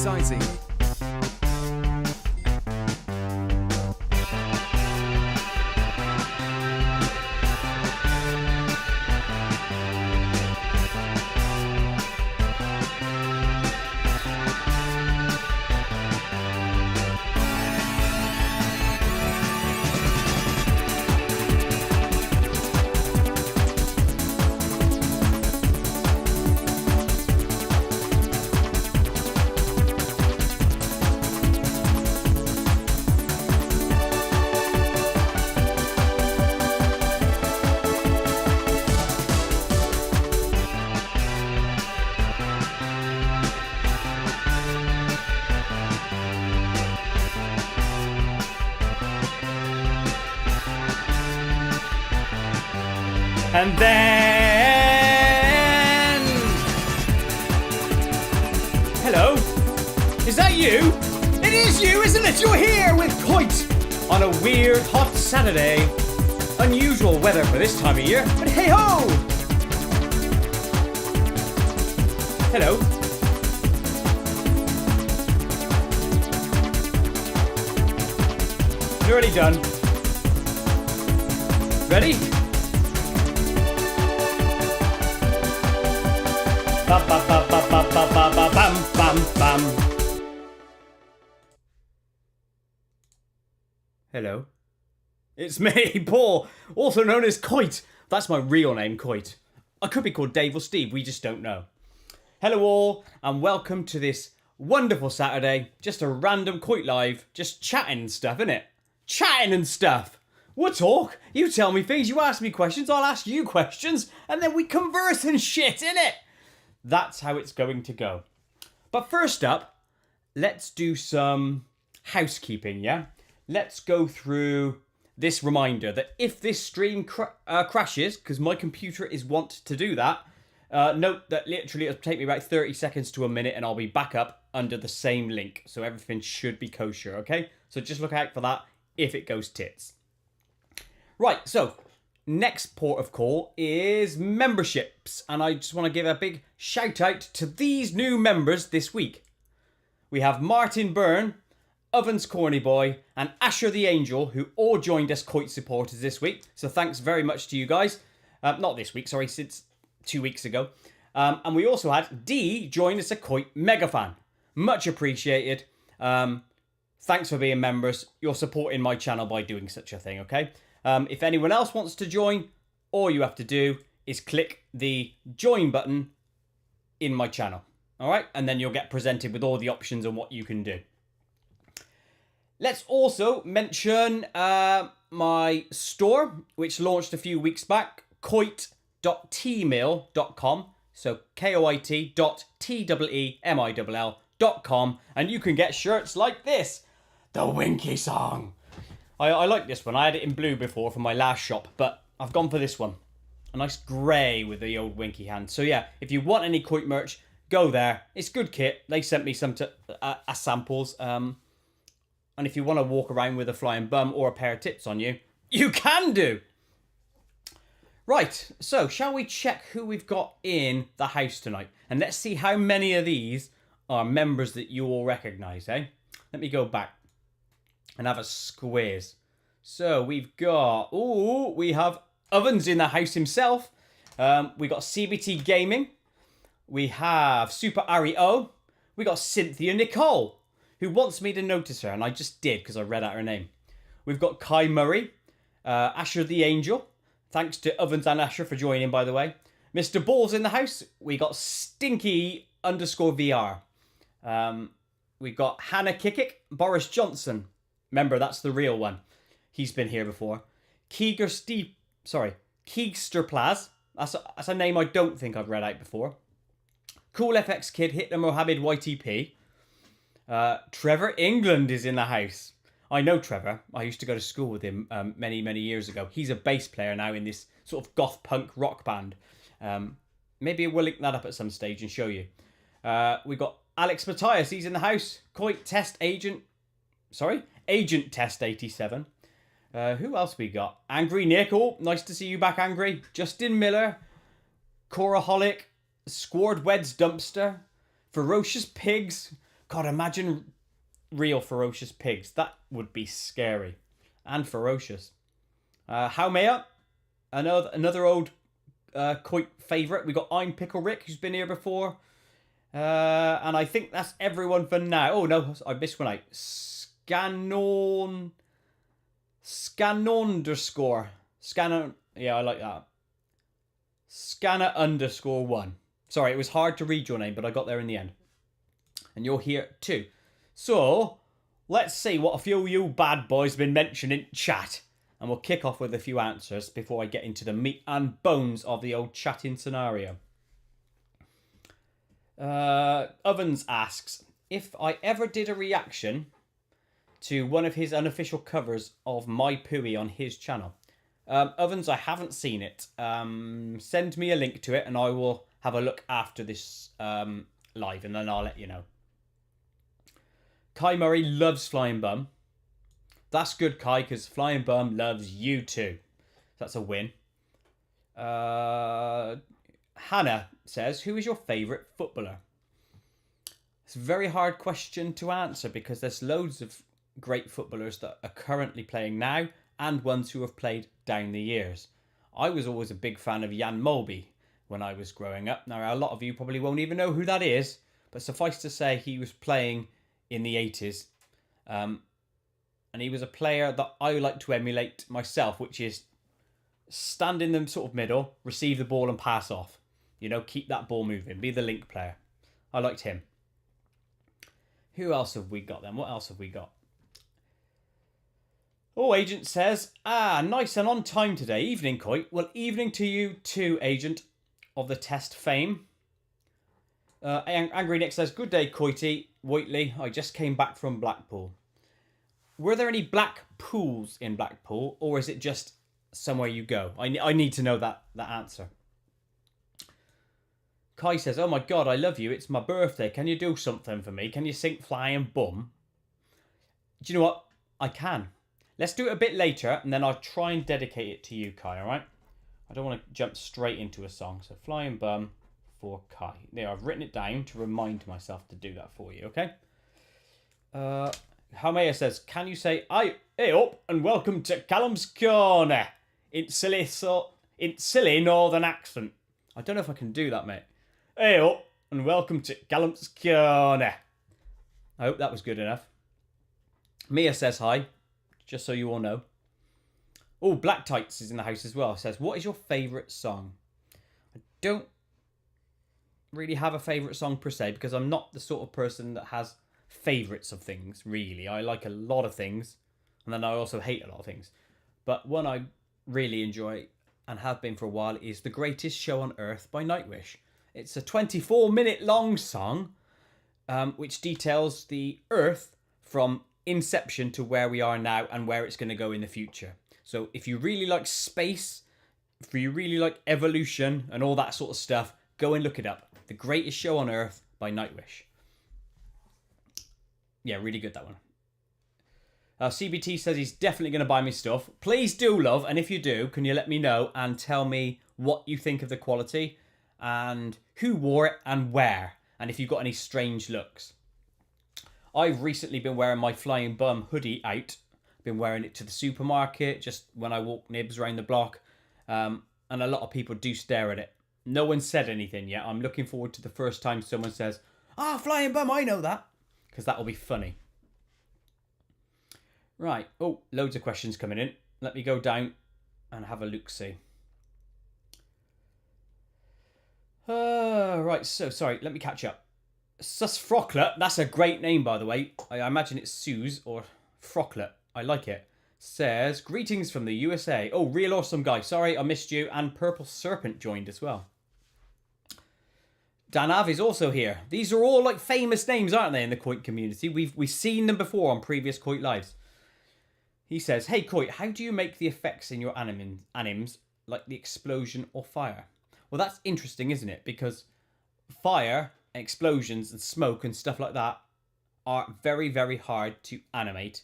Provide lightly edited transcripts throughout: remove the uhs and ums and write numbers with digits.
exciting. And then... Hello? Is that you? It is you, isn't it? You're here with Koit on a weird hot Saturday. Unusual weather for this time of year, but hey ho! Hello? Nearly done. Ready? Ba ba ba ba ba ba ba ba bam bam bam. Hello. It's me, Paul, also known as Koit. That's my real name, Koit. I could be called Dave or Steve, we just don't know. Hello all, and welcome to this wonderful Saturday. Just a random Koit live, just chatting and stuff, innit? Chatting and stuff. We'll talk, you tell me things, you ask me questions, I'll ask you questions, and then we converse and shit, innit? That's how it's going to go. But first up, let's do some housekeeping, yeah? Let's go through this reminder that if this stream crashes, because my computer is wont to do that, note that literally it'll take me about 30 seconds to a minute and I'll be back up under the same link. So everything should be kosher, okay? So just look out for that if it goes tits. Right, so next port of call is memberships, and I just want to give a big shout out to these new members this week. We have Martin Byrne, Ovens Corny Boy, and Asher the Angel, who all joined us Koit supporters this week. So thanks very much to you guys. Not this week, sorry, since 2 weeks ago. And we also had D join us a Koit mega fan. Much appreciated. Thanks for being members. You're supporting my channel by doing such a thing, okay? If anyone else wants to join, all you have to do is click the join button in my channel. All right? And then you'll get presented with all the options and what you can do. Let's also mention my store, which launched a few weeks back, koit.tmail.com. So koit.temill.com. And you can get shirts like this. The Winky Song. I like this one. I had it in blue before from my last shop, but I've gone for this one. A nice grey with the old winky hand. So yeah, if you want any Koit merch, go there. It's good kit. They sent me some samples. And if you want to walk around with a flying bum or a pair of tits on you, you can do. Right, so shall we check who we've got in the house tonight? And let's see how many of these are members that you all recognise, eh? Let me go back and have a squiz. So we've got, we have Ovens in the house himself. We got CBT Gaming. We have Super Ari O. We got Cynthia Nicole, who wants me to notice her, and I just did because I read out her name. We've got Kai Murray, Asher the Angel. Thanks to Ovens and Asher for joining, by the way. Mr. Balls in the house. We got Stinky_VR. We've got Hannah Kickick, Boris Johnson. Remember, that's the real one. He's been here before. Keegster Plaz. That's a name I don't think I've read out before. Cool FX Kid, Hitler Mohammed YTP. Trevor England is in the house. I know Trevor. I used to go to school with him many, many years ago. He's a bass player now in this sort of goth punk rock band. Maybe we'll link that up at some stage and show you. We've got Alex Matthias. He's in the house. Koit Test Agent. Agent Test 87. Who else we got? Angry Nick. Oh, nice to see you back, Angry. Justin Miller. Coraholic. Squad Weds Dumpster. Ferocious Pigs. God, imagine real ferocious pigs. That would be scary and ferocious. How may I? Another old Koit favourite. We got I'm Pickle Rick, who's been here before. And I think that's everyone for now. Oh no, I missed one out. Scannon. Yeah, I like that. Scanner_1. Sorry, it was hard to read your name, but I got there in the end. And you're here too. So, let's see what a few of you bad boys have been mentioning in chat. And we'll kick off with a few answers before I get into the meat and bones of the old chatting scenario. Ovens asks, if I ever did a reaction to one of his unofficial covers of My Pooey on his channel. Ovens, I haven't seen it. Send me a link to it and I will have a look after this live and then I'll let you know. Kai Murray loves Flying Bum. That's good, Kai, because Flying Bum loves you too. That's a win. Hannah says, who is your favourite footballer? It's a very hard question to answer because there's loads of great footballers that are currently playing now and ones who have played down the years. I was always a big fan of Jan Molby when I was growing up. Now, a lot of you probably won't even know who that is, but suffice to say he was playing in the 80s. And he was a player that I like to emulate myself, which is stand in the sort of middle, receive the ball and pass off. You know, keep that ball moving. Be the link player. I liked him. Who else have we got then? What else have we got? Oh, Agent says, nice and on time today. Evening, Koit. Well, evening to you too, Agent of the Test fame. Angry Nick says, good day, Koity. Whiteley, I just came back from Blackpool. Were there any black pools in Blackpool, or is it just somewhere you go? I need to know that answer. Kai says, oh my God, I love you. It's my birthday. Can you do something for me? Can you sing Flying Bum? Do you know what? I can. Let's do it a bit later, and then I'll try and dedicate it to you, Kai, all right? I don't want to jump straight into a song. So Flying Bum for Kai. There, I've written it down to remind myself to do that for you, okay? Haumea says, can you say, hey up and welcome to Callum's Corner in silly northern accent. I don't know if I can do that, mate. Hey up and welcome to Callum's Corner. I hope that was good enough. Mia says hi, just so you all know. Oh, Black Tights is in the house as well. Says, what is your favourite song? I don't really have a favourite song per se because I'm not the sort of person that has favourites of things, really. I like a lot of things and then I also hate a lot of things. But one I really enjoy and have been for a while is The Greatest Show on Earth by Nightwish. It's a 24-minute long song which details the Earth from inception to where we are now and where it's going to go in the future. So if you really like space, if you really like evolution and all that sort of stuff, go and look it up. The Greatest Show on Earth by Nightwish. Yeah, really good, that one. CBT says he's definitely going to buy me stuff. Please do, love. And if you do, can you let me know and tell me what you think of the quality and who wore it and where, and if you've got any strange looks. I've recently been wearing my Flying Bum hoodie out. Been wearing it to the supermarket, just when I walk nibs around the block. And a lot of people do stare at it. No one said anything yet. I'm looking forward to the first time someone says, Flying Bum, I know that. Because that will be funny. Right. Oh, loads of questions coming in. Let me go down and have a look-see. Right, so, sorry, let me catch up. Sus Frocklet, that's a great name, by the way. I imagine it's Suze or Frocklet. I like it. Says, greetings from the USA. Oh, real awesome guy. Sorry, I missed you. And Purple Serpent joined as well. Danav is also here. These are all like famous names, aren't they, in the Koit community? We've seen them before on previous Koit lives. He says, hey Koit, how do you make the effects in your anims like the explosion or fire? Well, that's interesting, isn't it? Because fire, explosions and smoke and stuff like that are very, very hard to animate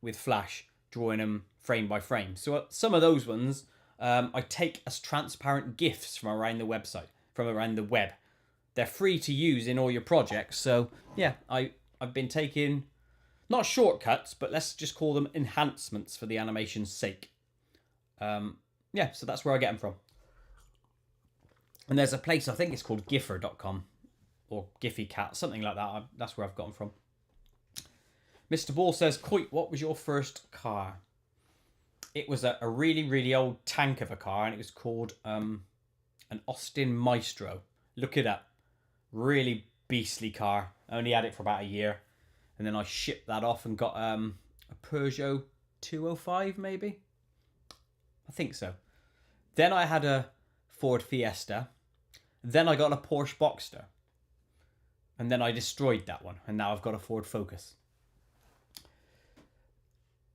with Flash, drawing them frame by frame. So some of those ones I take as transparent GIFs from around the website, from around the web. They're free to use in all your projects. So yeah, I I've been taking, not shortcuts, but let's just call them enhancements for the animation's sake. Yeah, so that's where I get them from. And there's a place, I think it's called Giffer.com or Giphy Cat, something like that. That's where I've got them from. Mr. Ball says, Koit, what was your first car? It was a really, really old tank of a car, and it was called an Austin Maestro. Look it up. Really beastly car. I only had it for about a year. And then I shipped that off and got a Peugeot 205, maybe? I think so. Then I had a Ford Fiesta. Then I got a Porsche Boxster. And then I destroyed that one. And now I've got a Ford Focus.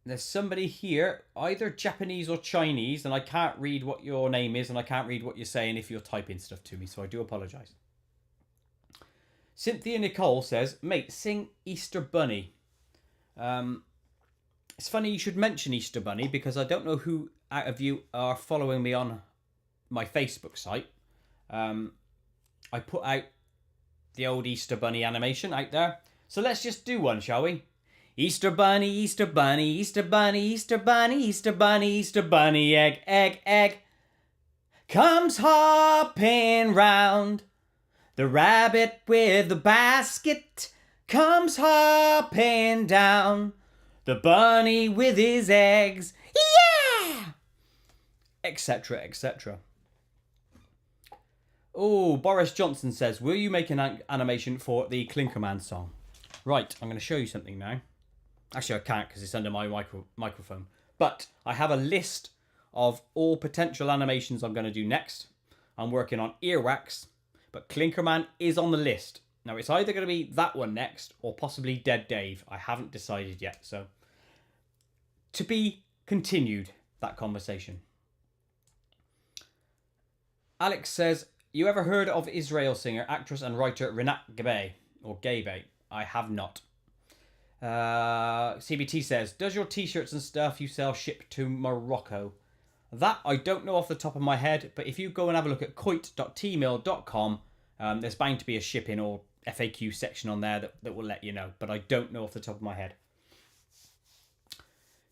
There's somebody here, either Japanese or Chinese, and I can't read what your name is, and I can't read what you're saying if you're typing stuff to me, so I do apologise. Cynthia Nicole says, mate, sing Easter Bunny. It's funny you should mention Easter Bunny, because I don't know who out of you are following me on my Facebook site. I put out the old Easter Bunny animation out there. So let's just do one, shall we? Easter Bunny, Easter Bunny, Easter Bunny, Easter Bunny, Easter Bunny, Easter Bunny, egg, egg, egg. Comes hopping round. The rabbit with the basket comes hopping down. The bunny with his eggs, yeah! Etc, etc. Oh, Boris Johnson says, will you make an animation for the Clinkerman song? Right, I'm going to show you something now. Actually, I can't because it's under my microphone. But I have a list of all potential animations I'm going to do next. I'm working on Earwax, but Clinkerman is on the list. Now, it's either going to be that one next or possibly Dead Dave. I haven't decided yet. So, to be continued, that conversation. Alex says, you ever heard of Israel singer, actress and writer Rinat Gabe? Or Gabe? I have not. CBT says, does your t-shirts and stuff you sell ship to Morocco? That I don't know off the top of my head, but if you go and have a look at koit.tmail.com, there's bound to be a shipping or FAQ section on there that will let you know, but I don't know off the top of my head.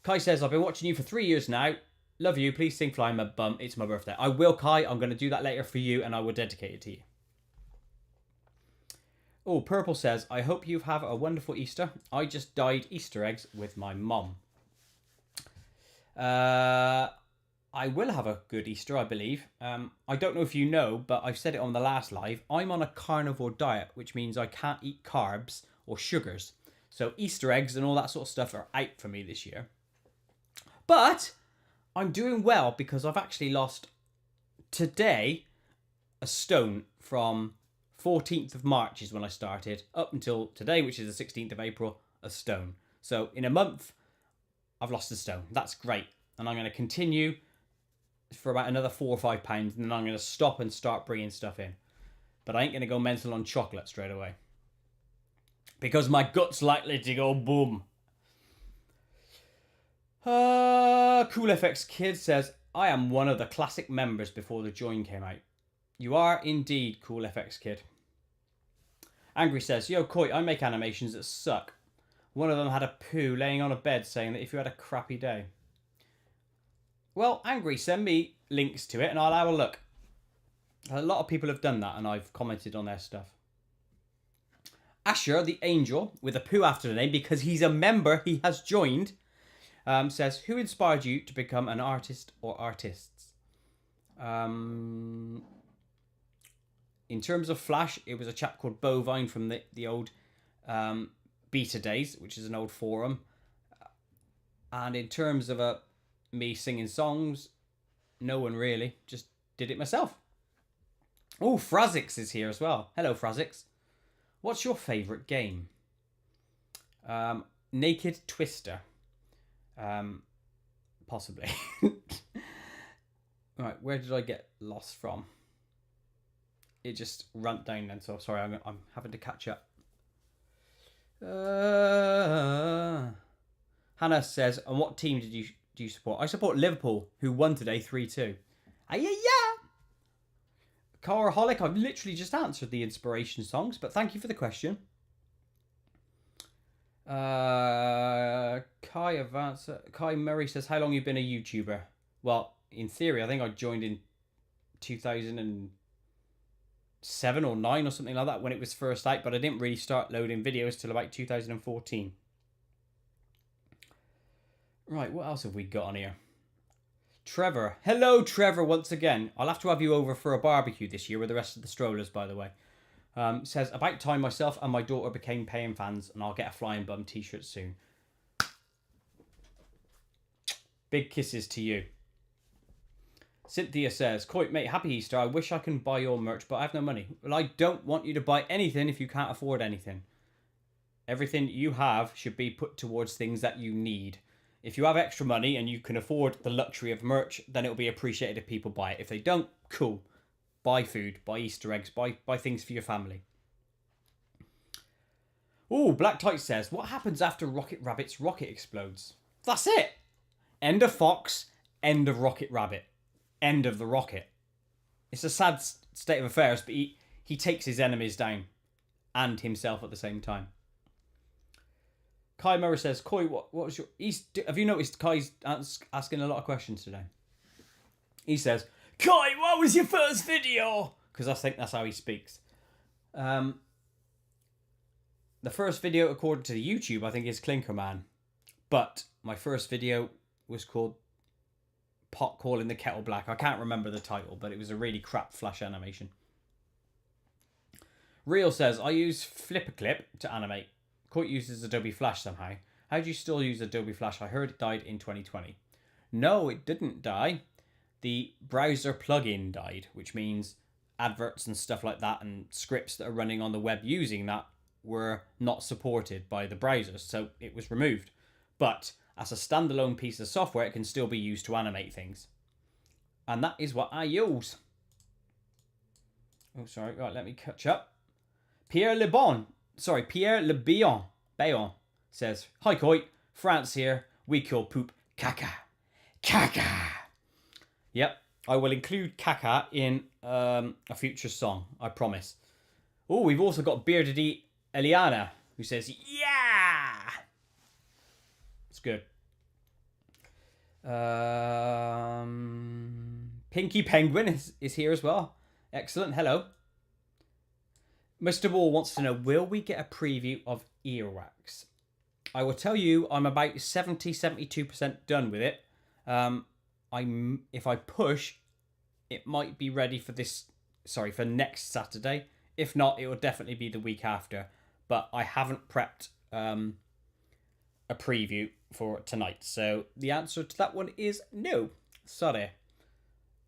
Kai says, I've been watching you for 3 years now. Love you. Please sing Fly My Bum. It's my birthday. I will, Kai. I'm going to do that later for you, and I will dedicate it to you. Oh, Purple says, I hope you have a wonderful Easter. I just dyed Easter eggs with my mom. I will have a good Easter, I believe. I don't know if you know, but I've said it on the last live. I'm on a carnivore diet, which means I can't eat carbs or sugars. So Easter eggs and all that sort of stuff are out for me this year. But I'm doing well because I've actually lost today a stone from 14th of March is when I started, up until today, which is the 16th of April, a stone. So in a month, I've lost a stone. That's great. And I'm going to continue for about another 4 or 5 pounds, and then I'm going to stop and start bringing stuff in. But I ain't going to go mental on chocolate straight away, because my gut's likely to go boom. Cool FX Kid says, I am one of the classic members before the join came out. You are indeed, Cool FX Kid. Angry says, yo, Koit, I make animations that suck. One of them had a poo laying on a bed saying that if you had a crappy day. Well, Angry, send me links to it and I'll have a look. A lot of people have done that and I've commented on their stuff. Asher, the angel, with a poo after the name because he's a member, he has joined, says, who inspired you to become an artist or artists? In terms of Flash, it was a chap called Bovine from the old Beta Days, which is an old forum. And in terms of me singing songs, no one really. Just did it myself. Oh, Frazix is here as well. Hello, Frazix. What's your favourite game? Naked Twister. Possibly. Right, where did I get lost from? It just ramped down then, so sorry, I'm having to catch up. Hannah says, and what team do you support? I support Liverpool, who won today 3-2. Yeah. Caraholic, I've literally just answered the inspiration songs, but thank you for the question. Kai Murray says, how long you been a YouTuber? Well, in theory, I think I joined in 2007 or 9 or something like that when it was first out, but I didn't really start loading videos till about 2014. Right, what else have we got on here? Trevor. Hello, Trevor, once again. I'll have to have you over for a barbecue this year with the rest of the strollers, by the way. Says, about time myself and my daughter became paying fans, and I'll get a Flying Bum t-shirt soon. Big kisses to you. Cynthia says, Koit, mate, happy Easter. I wish I can buy your merch, but I have no money. Well, I don't want you to buy anything if you can't afford anything. Everything you have should be put towards things that you need. If you have extra money and you can afford the luxury of merch, then it'll be appreciated if people buy it. If they don't, cool. Buy food, buy Easter eggs, buy things for your family. Ooh, Black Tight says, what happens after Rocket Rabbit's rocket explodes? That's it. End of Fox, end of Rocket Rabbit. End of the rocket. It's a sad state of affairs, but he takes his enemies down and himself at the same time. Kai Murray says, Koi, what was your... have you noticed Kai's asking a lot of questions today? He says, Kai, what was your first video? Because I think that's how he speaks. The first video, according to the YouTube, I think is Clinker Man. But my first video was called Pot Calling the Kettle Black. I can't remember the title, but it was a really crap flash animation. Real says, I use Flipperclip to animate. Koit uses Adobe Flash somehow. How do you still use Adobe Flash? I heard it died in 2020. No, it didn't die. The browser plugin died, which means adverts and stuff like that and scripts that are running on the web using that were not supported by the browsers, so it was removed. But as a standalone piece of software, it can still be used to animate things. And that is what I use. Oh, sorry. Right, let me catch up. Pierre Lebion says, Hi, Koit. France here. We call poop caca. Caca. Yep. I will include caca in a future song. I promise. Oh, we've also got Beardedy Eliana, who says, yeah. It's good. Pinky Penguin is here as well. Excellent. Hello. Mr. Wall wants to know, will we get a preview of Earwax? I will tell you, I'm about 72% done with it. If I push, it might be ready for for next Saturday. If not, it will definitely be the week after. But I haven't prepped a preview for tonight. So the answer to that one is no. Sorry.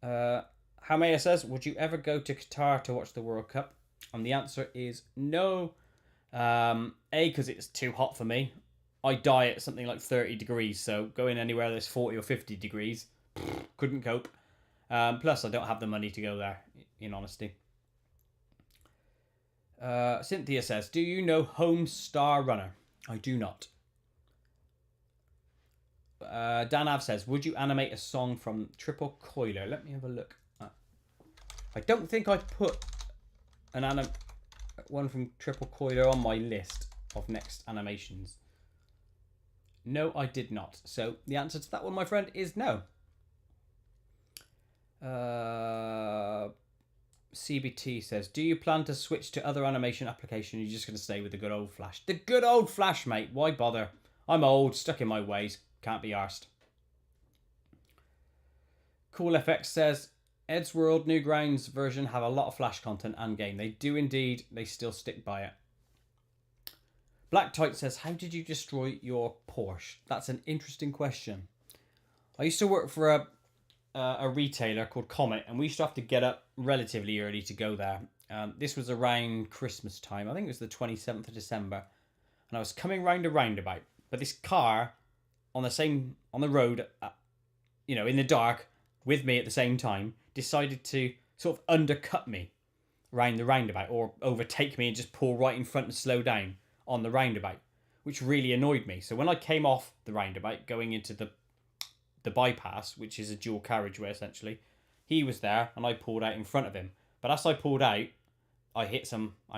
Hamaya says, would you ever go to Qatar to watch the World Cup? And the answer is no. Because it's too hot for me. I die at something like 30 degrees. So going anywhere that's 40 or 50 degrees, couldn't cope. Plus, I don't have the money to go there, in honesty. Cynthia says, do you know Home Star Runner? I do not. Dan Av says, would you animate a song from Triple Coiler? Let me have a look. I don't think I put one from Triple Coiler on my list of next animations. No, I did not. So the answer to that one, my friend, is no. CBT says, do you plan to switch to other animation applications? You're just going to stay with the good old Flash. The good old Flash, mate. Why bother? I'm old, stuck in my ways. Can't be arsed. CoolFX says, Ed's World Newgrounds version have a lot of Flash content and game. They do indeed. They still stick by it. Black Tight says, how did you destroy your Porsche? That's an interesting question. I used to work for a retailer called Comet, and we used to have to get up relatively early to go there. This was around Christmas time. I think it was the 27th of December. And I was coming round a roundabout. But this car on the road, in the dark, with me at the same time, decided to sort of undercut me round the roundabout, or overtake me and just pull right in front and slow down on the roundabout, which really annoyed me. So when I came off the roundabout, going into the bypass, which is a dual carriageway essentially, he was there and I pulled out in front of him. But as I pulled out, I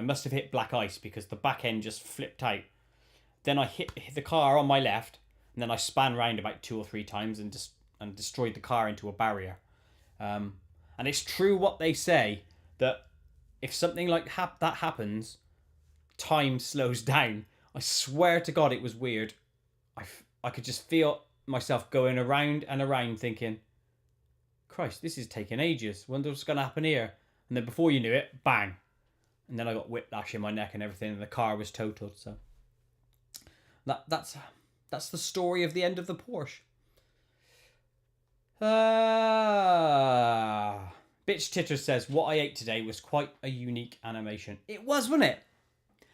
must have hit black ice because the back end just flipped out. Then I hit the car on my left, and then I span round about 2 or 3 times and destroyed the car into a barrier. And it's true what they say, that if something like that happens, time slows down. I swear to God, it was weird. I could just feel myself going around and around thinking, Christ, this is taking ages. Wonder what's going to happen here. And then before you knew it, bang. And then I got whiplash in my neck and everything, and the car was totaled. So that's the story of the end of the Porsche. Bitch Titter says, what I ate today was quite a unique animation. It was, wasn't it?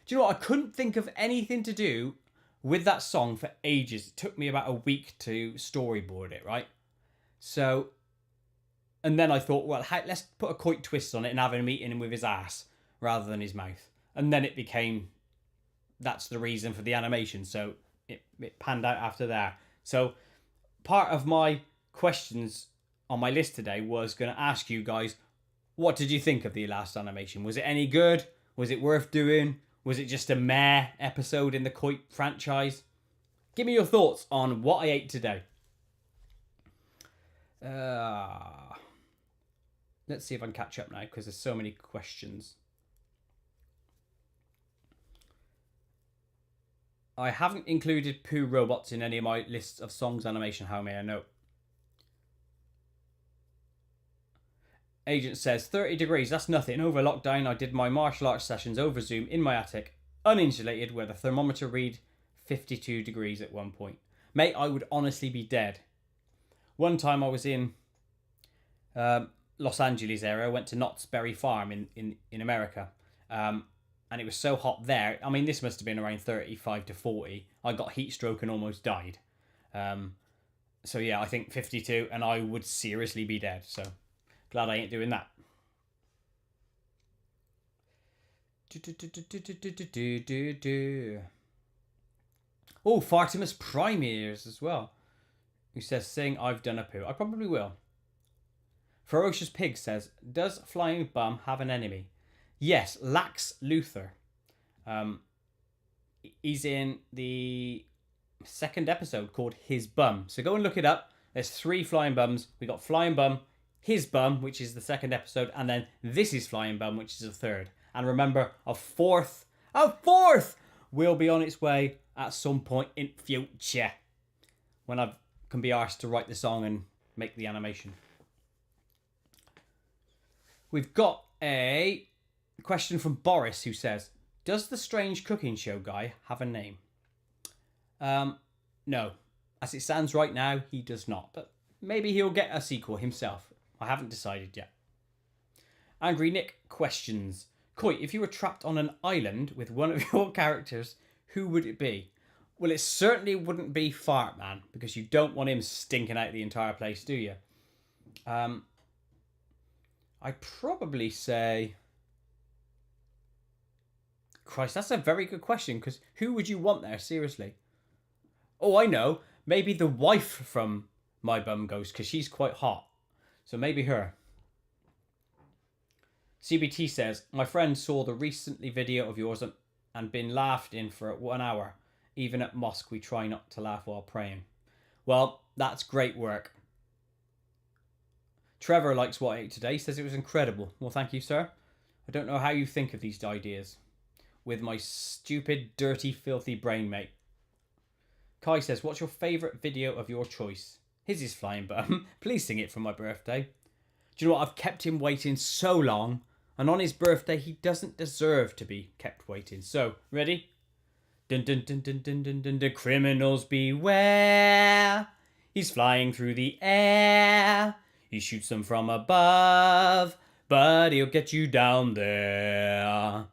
Do you know what? I couldn't think of anything to do with that song for ages. It took me about a week to storyboard it, right? So, and then I thought, well, let's put a Koit twist on it and have him eating him with his ass rather than his mouth. And then it became, that's the reason for the animation. So it panned out after that. So part of my questions on my list today was going to ask you guys, what did you think of the last animation? Was it any good? Was it worth doing? Was it just a meh episode in the Koit franchise? Give me your thoughts on what I ate today. Let's see if I can catch up now, because there's so many questions. I haven't included poo robots in any of my lists of songs animation. How may I know? Agent says, 30 degrees, that's nothing. Over lockdown, I did my martial arts sessions over Zoom in my attic, uninsulated, where the thermometer read 52 degrees at one point. Mate, I would honestly be dead. One time I was in Los Angeles area. I went to Knott's Berry Farm in America. And it was so hot there. I mean, this must have been around 35 to 40. I got heat stroke and almost died. So yeah, I think 52, and I would seriously be dead. So glad I ain't doing that. Oh, Fartimus Prime ears as well. Who says, saying I've done a poo. I probably will. Ferocious Pig says, does Flying Bum have an enemy? Yes, Lax Luthor. He's in the second episode called His Bum. So go and look it up. There's 3 Flying Bums. We got Flying Bum, His Bum, which is the second episode, and then This is Flying Bum, which is the third. And remember, a fourth will be on its way at some point in future, when I can be asked to write the song and make the animation. We've got a question from Boris, who says, does the Strange Cooking Show guy have a name? No. As it stands right now, he does not. But maybe he'll get a sequel himself. I haven't decided yet. Angry Nick questions, Koit, if you were trapped on an island with one of your characters, who would it be? Well, it certainly wouldn't be Fart Man, because you don't want him stinking out the entire place, do you? I'd probably say... Christ, that's a very good question, because who would you want there, seriously? Oh, I know. Maybe the wife from My Bum Ghost, because she's quite hot. So maybe her. CBT says, my friend saw the recently video of yours and been laughed in for 1 hour. Even at mosque, we try not to laugh while praying. Well, that's great work. Trevor likes what I ate today. Says it was incredible. Well, thank you, sir. I don't know how you think of these ideas. With my stupid, dirty, filthy brain, mate. Kai says, what's your favourite video of your choice? His is Flying Bum. Please sing it for my birthday. Do you know what? I've kept him waiting so long. And on his birthday, he doesn't deserve to be kept waiting. So, ready? Dun dun dun dun dun dun dun dun. Criminals beware. He's flying through the air. He shoots them from above. But he'll get you down there.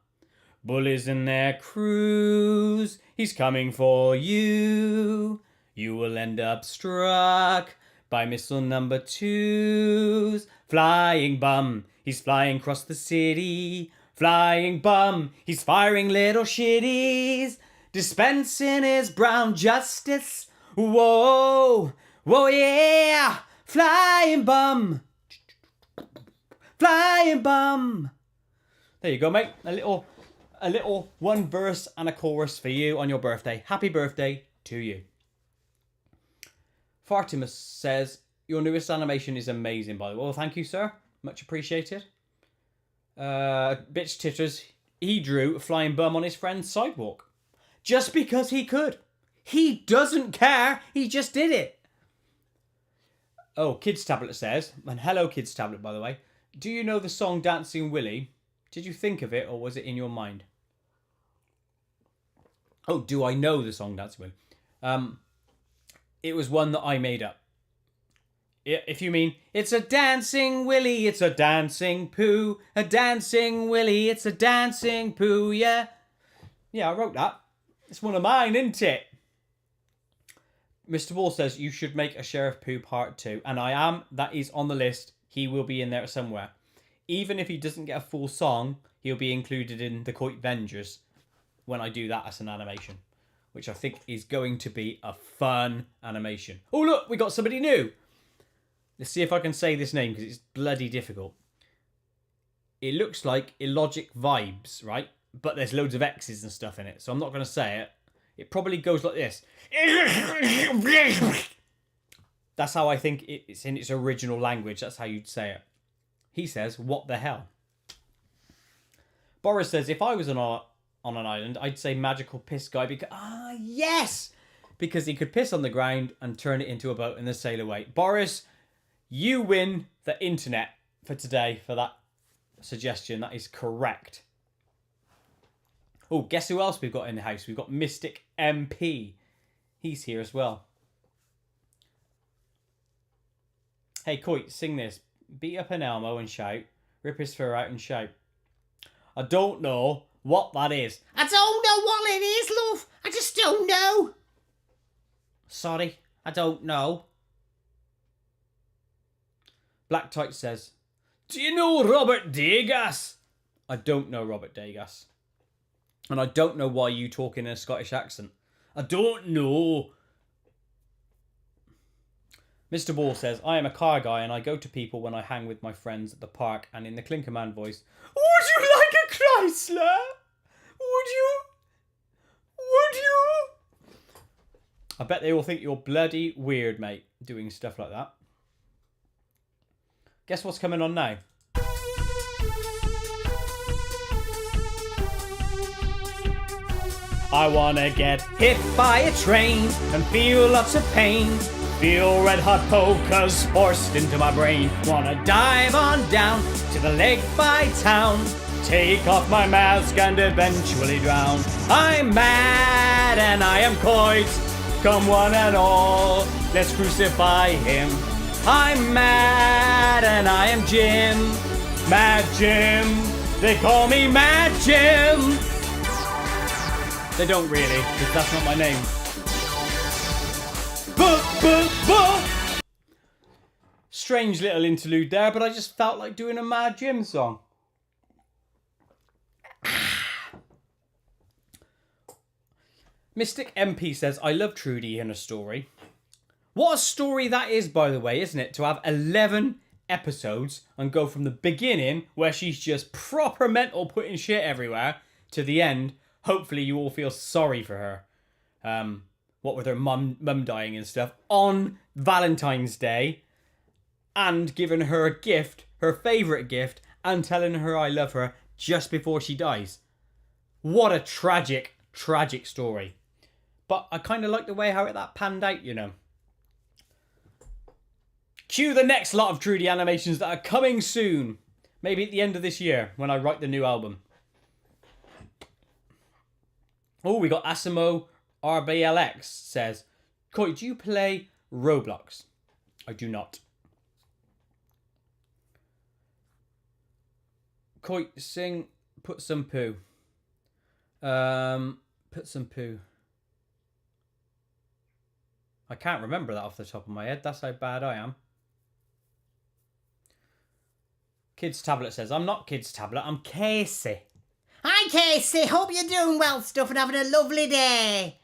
Bullies in their crews. He's coming for you. You will end up struck by missile number 2's. Flying Bum, he's flying across the city. Flying Bum, he's firing little shitties. Dispensing his brown justice. Whoa, whoa yeah. Flying Bum. Flying Bum. There you go, mate. A little a little one verse and a chorus for you on your birthday. Happy birthday to you. Fartimus says, your newest animation is amazing, by the way. Well, thank you, sir. Much appreciated. Bitch Titters, he drew a flying bum on his friend's sidewalk. Just because he could. He doesn't care. He just did it. Oh, Kids Tablet says, and hello Kids Tablet, by the way. Do you know the song Dancing Willie? Did you think of it or was it in your mind? Oh, do I know the song Dancing Willie? It was one that I made up. If you mean, it's a dancing Willie, it's a dancing poo, a dancing Willie, it's a dancing poo, yeah. Yeah, I wrote that. It's one of mine, isn't it? Mr. Wall says, you should make a Sheriff Poo Part 2. And I am. That is on the list. He will be in there somewhere. Even if he doesn't get a full song, he'll be included in the Koit Vengers when I do that as an animation. Which I think is going to be a fun animation. Oh, look, we got somebody new. Let's see if I can say this name, because it's bloody difficult. It looks like Illogic Vibes, right? But there's loads of X's and stuff in it, so I'm not going to say it. It probably goes like this. That's how I think it's in its original language. That's how you'd say it. He says, what the hell? Boris says, if I was on an island, I'd say magical piss guy because... Ah, yes! Because he could piss on the ground and turn it into a boat and then sail away. Boris, you win the internet for today for that suggestion. That is correct. Oh, guess who else we've got in the house? We've got Mystic MP. He's here as well. Hey, Koit, sing this. Beat up an Elmo and shout. Rip his fur out and shout. I don't know what that is. I don't know what it is, love. I just don't know. Sorry, I don't know. Black Tight says, do you know Robert Degas? I don't know Robert Degas. And I don't know why you talk in a Scottish accent. I don't know. Mr. Ball says, I am a car guy and I go to people when I hang with my friends at the park and in the Clinkerman voice, would you like a Chrysler? Would you? I bet they all think you're bloody weird, mate, doing stuff like that. Guess what's coming on now? I wanna get hit by a train and feel lots of pain. Feel red hot pokers forced into my brain. Wanna dive on down to the lake by town. Take off my mask and eventually drown. I'm mad and I am Koit. Come one and all, let's crucify him. I'm mad and I am Jim. Mad Jim, they call me Mad Jim. They don't really, because that's not my name. Strange little interlude there, but I just felt like doing a Mad Jim song. Mystic MP says, I love Trudy in a story. What a story that is, by the way, isn't it? To have 11 episodes and go from the beginning, where she's just proper mental putting shit everywhere, to the end. Hopefully you all feel sorry for her. What with her mum dying and stuff, on Valentine's Day, and giving her a gift, her favourite gift, and telling her I love her just before she dies. What a tragic, tragic story. But I kind of like the way how that panned out, you know. Cue the next lot of Trudy animations that are coming soon. Maybe at the end of this year, when I write the new album. Oh, we got Asimo RBLX says, Koit, do you play Roblox? I do not. Koit, sing Put Some Poo. Put Some Poo. I can't remember that off the top of my head. That's how bad I am. Kids Tablet says, I'm not Kids Tablet, I'm Casey. Hi, Casey. Hope you're doing well, stuff, and having a lovely day.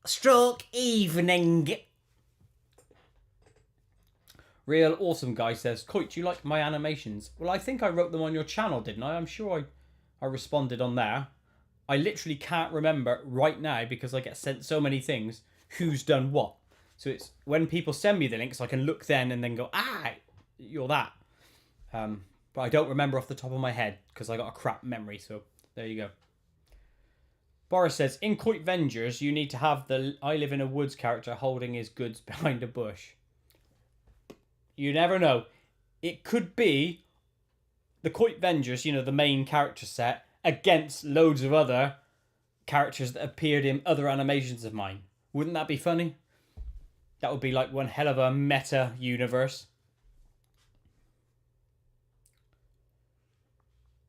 Stroke evening. Real Awesome Guy says, Koit, do you like my animations? Well, I think I wrote them on your channel, didn't I? I'm sure I responded on there. I literally can't remember right now because I get sent so many things who's done what. So it's when people send me the links, I can look then and then go, you're that. But I don't remember off the top of my head because I got a crap memory. So there you go. Boris says, in Koit Vengers, you need to have the I live in a woods character holding his goods behind a bush. You never know. It could be the Koit Vengers, you know, the main character set, against loads of other characters that appeared in other animations of mine. Wouldn't that be funny? That would be like one hell of a meta universe.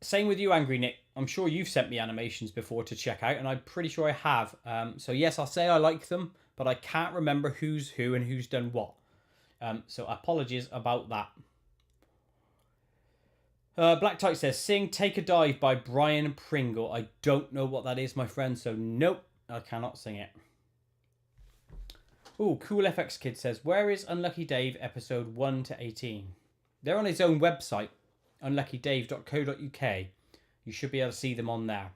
Same with you, Angry Nick. I'm sure you've sent me animations before to check out, and I'm pretty sure I have. So yes, I'll say I like them, but I can't remember who's who and who's done what. So apologies about that. Black Tight says, sing Take a Dive by Brian Pringle. I don't know what that is, my friend, so nope, I cannot sing it. Ooh, Cool FX Kid says, where is Unlucky Dave episode 1 to 18? They're on his own website, unluckydave.co.uk. You should be able to see them on there.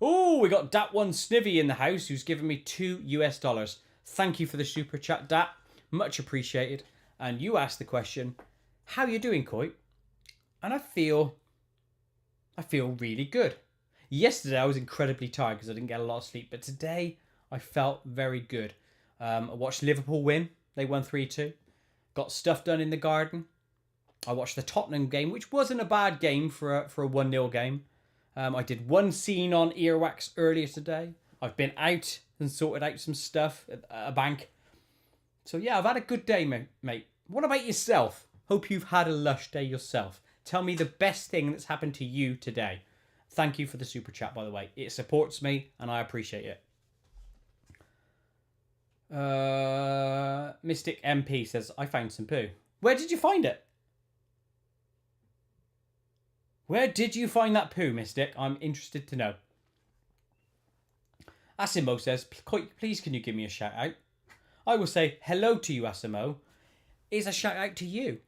Oh, we got Dat One Snivy in the house who's given me $2. Thank you for the super chat, Dat. Much appreciated. And you asked the question, how you doing, Koit? And I feel really good. Yesterday I was incredibly tired because I didn't get a lot of sleep, but today I felt very good. I watched Liverpool win. They won 3-2. Got stuff done in the garden. I watched the Tottenham game, which wasn't a bad game for a 1-0 game. I did one scene on Earwax earlier today. I've been out and sorted out some stuff at a bank. So yeah, I've had a good day, mate. What about yourself? Hope you've had a lush day yourself. Tell me the best thing that's happened to you today. Thank you for the super chat, by the way. It supports me and I appreciate it. Mystic MP says, I found some poo. Where did you find it? Where did you find that poo, Mystic? I'm interested to know. Asimo says, please can you give me a shout out? I will say hello to you, Asimo. Is a shout out to you.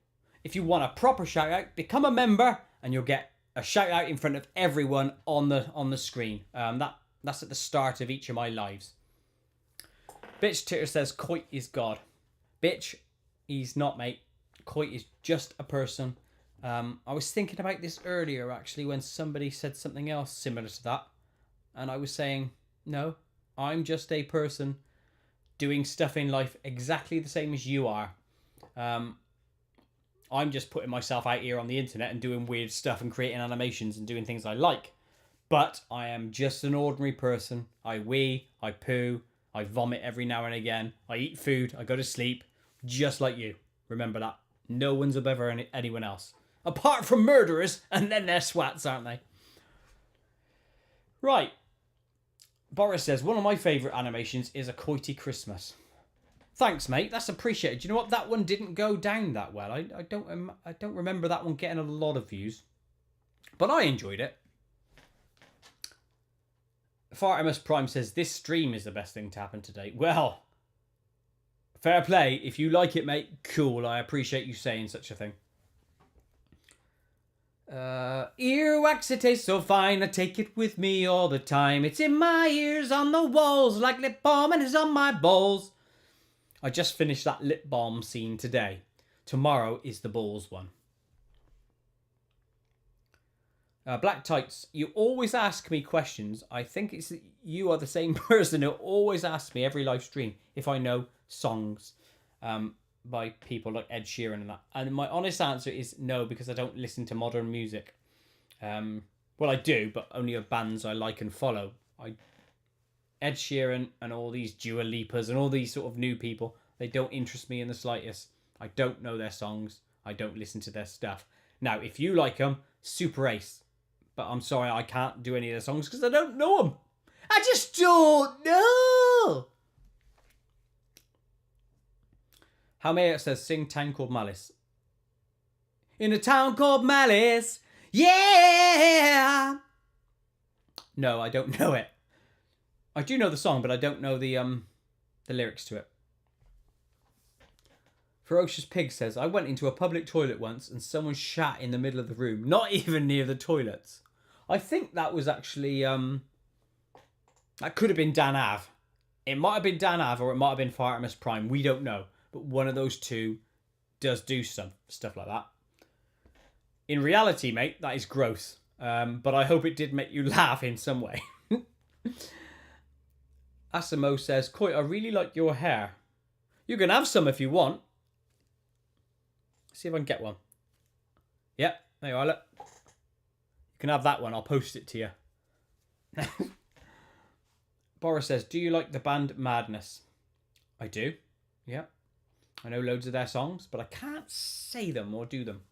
If you want a proper shout out, become a member and you'll get a shout out in front of everyone on the screen. That's at the start of each of my lives. Bitch Titter says, Koit is God. Bitch, he's not, mate. Koit is just a person. I was thinking about this earlier, actually, when somebody said something else similar to that. And I was saying, no, I'm just a person doing stuff in life exactly the same as you are. I'm just putting myself out here on the internet and doing weird stuff and creating animations and doing things I like. But I am just an ordinary person. I wee, I poo, I vomit every now and again. I eat food, I go to sleep, just like you. Remember that. No one's above anyone else. Apart from murderers, and then they're swats, aren't they? Right. Boris says, one of my favourite animations is A Koity Christmas. Thanks, mate. That's appreciated. Do you know what? That one didn't go down that well. I don't remember that one getting a lot of views. But I enjoyed it. Fartimus Prime says, this stream is the best thing to happen today. Well, fair play. If you like it, mate, cool. I appreciate you saying such a thing. Earwax, it tastes so fine. I take it with me all the time. It's in my ears, on the walls, like lip balm, and it's on my balls. I just finished that lip balm scene today. Tomorrow is the balls one. Black Tights, you always ask me questions. I think it's you are the same person who always asks me every live stream if I know songs by people like Ed Sheeran and that. And my honest answer is no, because I don't listen to modern music. Well, I do, but only of bands I like and follow. Ed Sheeran and all these Dua Lipas and all these sort of new people, they don't interest me in the slightest. I don't know their songs. I don't listen to their stuff. Now, if you like them, super ace. But I'm sorry, I can't do any of their songs because I don't know them. I just don't know. How may it says, sing Town Called Malice. In a town called Malice, yeah. No, I don't know it. I do know the song, but I don't know the lyrics to it. Ferocious Pig says, I went into a public toilet once and someone shat in the middle of the room, not even near the toilets. I think that was actually that could have been Dan Av. It might have been Dan Av or it might have been Fire Artemis Prime. We don't know, but one of those two does do stuff like that. In reality, mate, that is gross. But I hope it did make you laugh in some way. Asimo says, Koit, I really like your hair. You can have some if you want. See if I can get one. Yep, there you are, look. You can have that one. I'll post it to you. Boris says, do you like the band Madness? I do. Yeah. I know loads of their songs, but I can't say them or do them.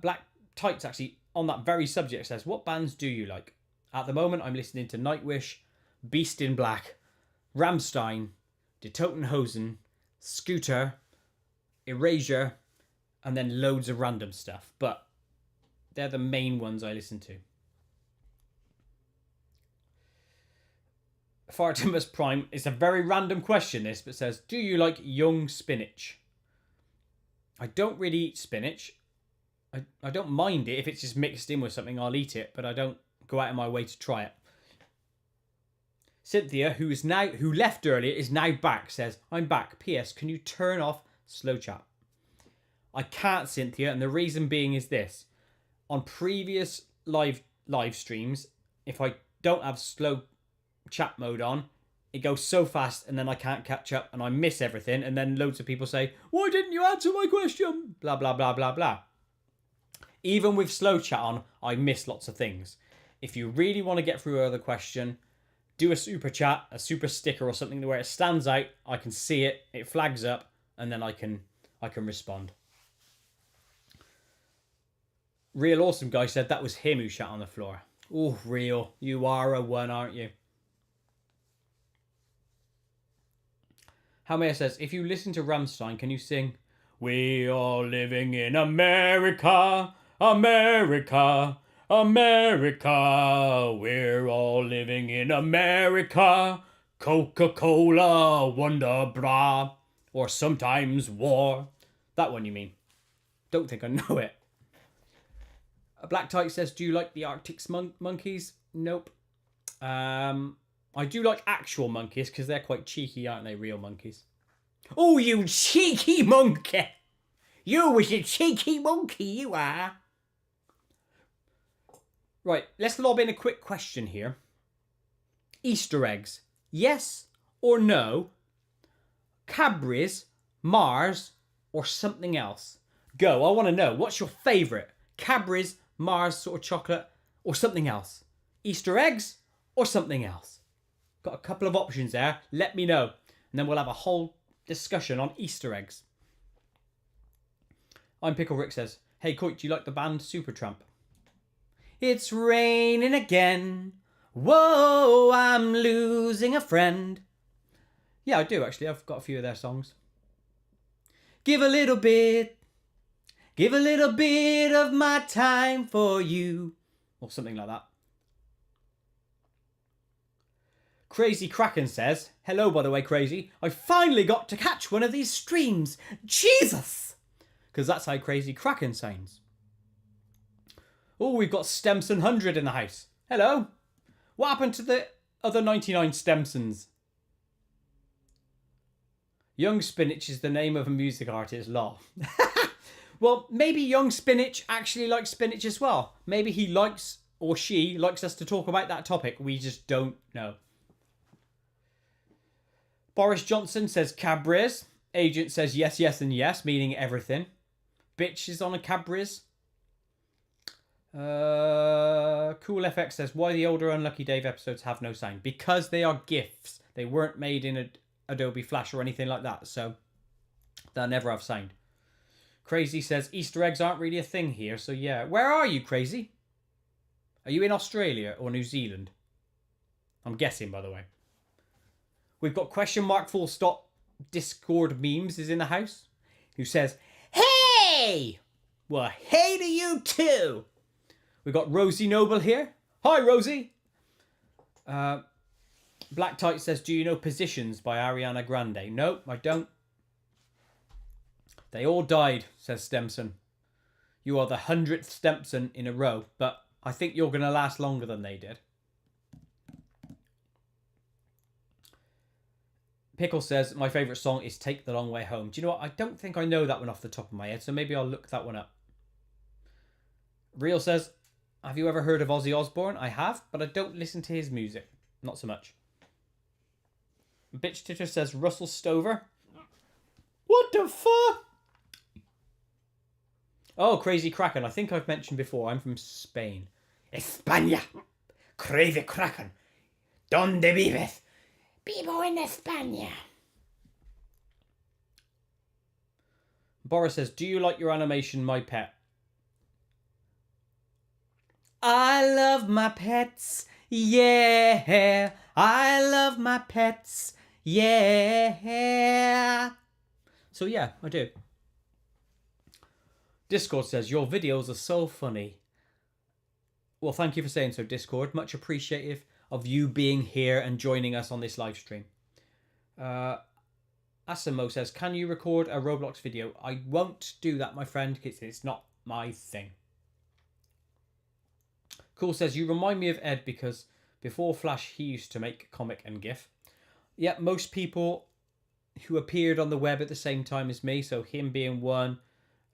Black Tights actually, on that very subject, says, what bands do you like? At the moment, I'm listening to Nightwish, Beast in Black, Rammstein, Die Toten Hosen, Scooter, Erasure, and then loads of random stuff. But they're the main ones I listen to. Fartimus Prime, it's a very random question this, but says, do you like young spinach? I don't really eat spinach. I don't mind it. If it's just mixed in with something, I'll eat it, but I don't go out of my way to try it. Cynthia, who left earlier, is now back, says, I'm back. P.S. Can you turn off slow chat? I can't, Cynthia, and the reason being is this. On previous live streams, if I don't have slow chat mode on, it goes so fast and then I can't catch up and I miss everything, and then loads of people say, why didn't you answer my question? Blah, blah, blah, blah, blah. Even with slow chat on, I miss lots of things. If you really want to get through another question, do a super chat, a super sticker or something where it stands out, I can see it, it flags up, and then I can respond. Real Awesome Guy said that was him who shat on the floor. Oh, Real, you are a one, aren't you? Haumea says, if you listen to Rammstein, can you sing, we are living in America, America, America, we're all living in America, Coca-Cola, Wonder Bra, or sometimes war. That one you mean. Don't think I know it. Black Tight says, do you like the Arctic monkeys? Nope. I do like actual monkeys because they're quite cheeky, aren't they? Real monkeys. Oh, you cheeky monkey! You was a cheeky monkey, you are. Right, let's lob in a quick question here. Easter eggs, yes or no? Cadbury's, Mars, or something else? Go, I want to know. What's your favourite? Cadbury's, Mars sort of chocolate, or something else? Easter eggs, or something else? Got a couple of options there. Let me know. And then we'll have a whole discussion on Easter eggs. I'm Pickle Rick says, hey Koit, do you like the band Supertramp? It's raining again. Whoa, I'm losing a friend. Yeah, I do actually. I've got a few of their songs. Give a little bit of my time for you. Or something like that. Crazy Kraken says, hello by the way, Crazy. I finally got to catch one of these streams. Jesus! Because that's how Crazy Kraken sounds. Oh, we've got Stemson 100 in the house. Hello. What happened to the other 99 Stemsons? Young Spinach is the name of a music artist, lol. Well, maybe Young Spinach actually likes spinach as well. Maybe he likes, or she likes us to talk about that topic. We just don't know. Boris Johnson says Cadbury's. Agent says yes, yes, and yes, meaning everything. Bitch is on a Cadbury's. Cool FX says, why the older Unlucky Dave episodes have no sound? Because they are GIFs. They weren't made in Adobe Flash or anything like that, so they'll never have sound. Crazy says, Easter eggs aren't really a thing here, so yeah. Where are you, Crazy? Are you in Australia or New Zealand? I'm guessing, by the way. We've got question mark full stop Discord memes is in the house. Who says, hey! Well, hey to you too. We've got Rosie Noble here. Hi, Rosie. Black Tight says, do you know Positions by Ariana Grande? No, I don't. They all died, says Stemson. You are the 100th Stempson in a row, but I think you're going to last longer than they did. Pickle says, my favourite song is Take the Long Way Home. Do you know what? I don't think I know that one off the top of my head, so maybe I'll look that one up. Real says, have you ever heard of Ozzy Osbourne? I have, but I don't listen to his music. Not so much. Bitch Titter says, Russell Stover. What the fuck? Oh, Crazy Kraken. I think I've mentioned before, I'm from Spain. España. Crazy Kraken. Donde vives? Vivo en España. Boris says, do you like your animation, My Pet? I love my pets, yeah. I love my pets, yeah. So yeah, I do. Discord says, your videos are so funny. Well, thank you for saying so, Discord. Much appreciative of you being here and joining us on this live stream. Asimo says, can you record a Roblox video? I won't do that, my friend, because it's not my thing. Cool says, you remind me of Ed because before Flash, he used to make comic and GIF. Yeah, most people who appeared on the web at the same time as me, so him being one,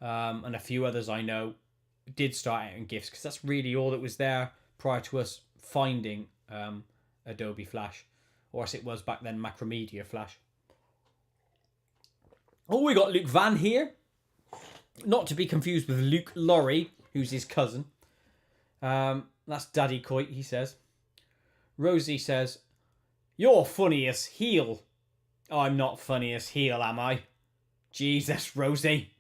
and a few others I know, did start out in GIFs because that's really all that was there prior to us finding Adobe Flash, or as it was back then, Macromedia Flash. Oh, we got Luke Van here, not to be confused with Luke Laurie, who's his cousin. That's Daddy Koit, he says. Rosie says, you're funny as heel. Oh, I'm not funny as heel, am I? Jesus, Rosie.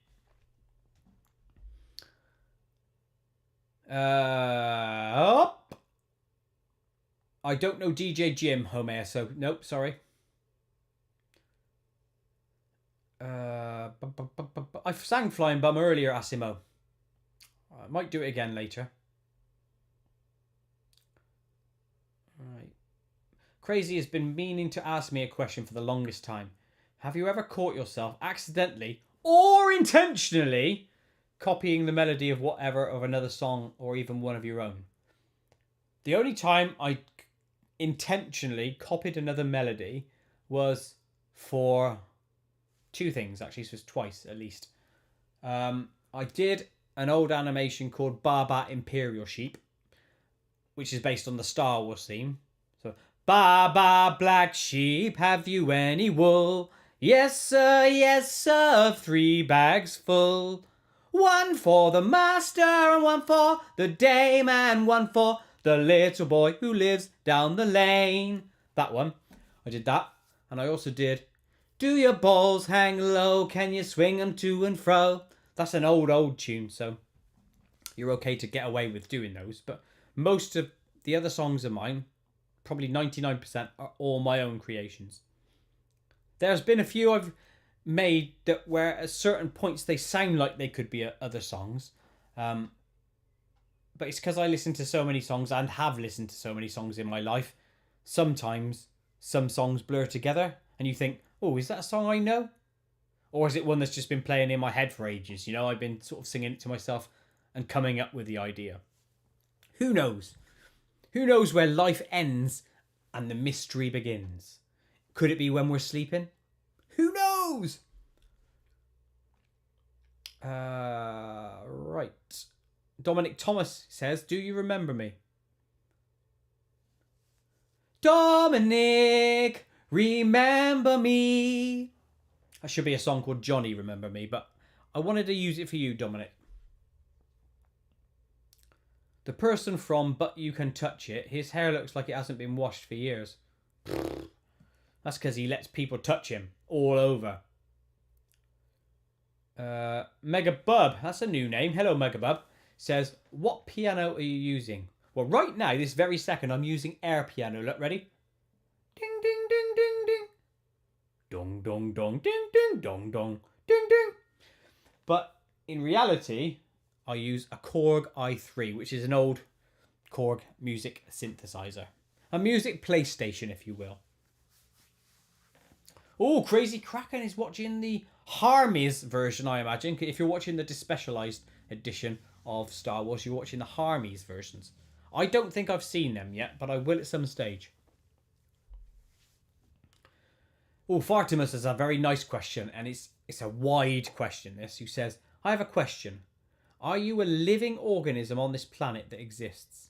Up. I don't know DJ Jim, Homer, so nope, sorry. I sang Flying Bum earlier, Asimo. I might do it again later. Right. Crazy has been meaning to ask me a question for the longest time. Have you ever caught yourself accidentally or intentionally copying the melody of whatever of another song or even one of your own? The only time I intentionally copied another melody was for two things, actually. So it was twice at least. I did an old animation called Baba Imperial Sheep, which is based on the Star Wars theme. So, Baba Black Sheep, have you any wool? Yes, sir, 3 bags full. 1 for the master and 1 for the dame and 1 for the little boy who lives down the lane. That one. I did that. And I also did, do your balls hang low? Can you swing them to and fro? That's an old tune, so you're okay to get away with doing those. But most of the other songs of mine, probably 99%, are all my own creations. There's been a few I've made that where at certain points they sound like they could be other songs. But it's because I listen to so many songs and have listened to so many songs in my life. Sometimes some songs blur together and you think, oh, is that a song I know? Or is it one that's just been playing in my head for ages? You know, I've been sort of singing it to myself and coming up with the idea. Who knows? Who knows where life ends and the mystery begins? Could it be when we're sleeping? Who knows? Right. Dominic Thomas says, do you remember me? Dominic, remember me. That should be a song called Johnny Remember Me, but I wanted to use it for you, Dominic. The person from But You Can Touch It, his hair looks like it hasn't been washed for years. That's because he lets people touch him all over. Megabub, that's a new name. Hello, Megabub. Says, what piano are you using? Well, right now, this very second, I'm using air piano. Look, ready? Ding, ding, ding, ding, ding. Dong, dong, dong, ding, ding, dong, dong, ding, ding. But in reality, I use a Korg i3, which is an old Korg music synthesizer. A music PlayStation, if you will. Oh, Crazy Kraken is watching the Harmies version, I imagine. If you're watching the Despecialized edition of Star Wars. You're watching the Harmies versions. I don't think I've seen them yet, but I will at some stage. Oh, Fartimus has a very nice question, and it's a wide question, this, who says, I have a question. Are you a living organism on this planet that exists?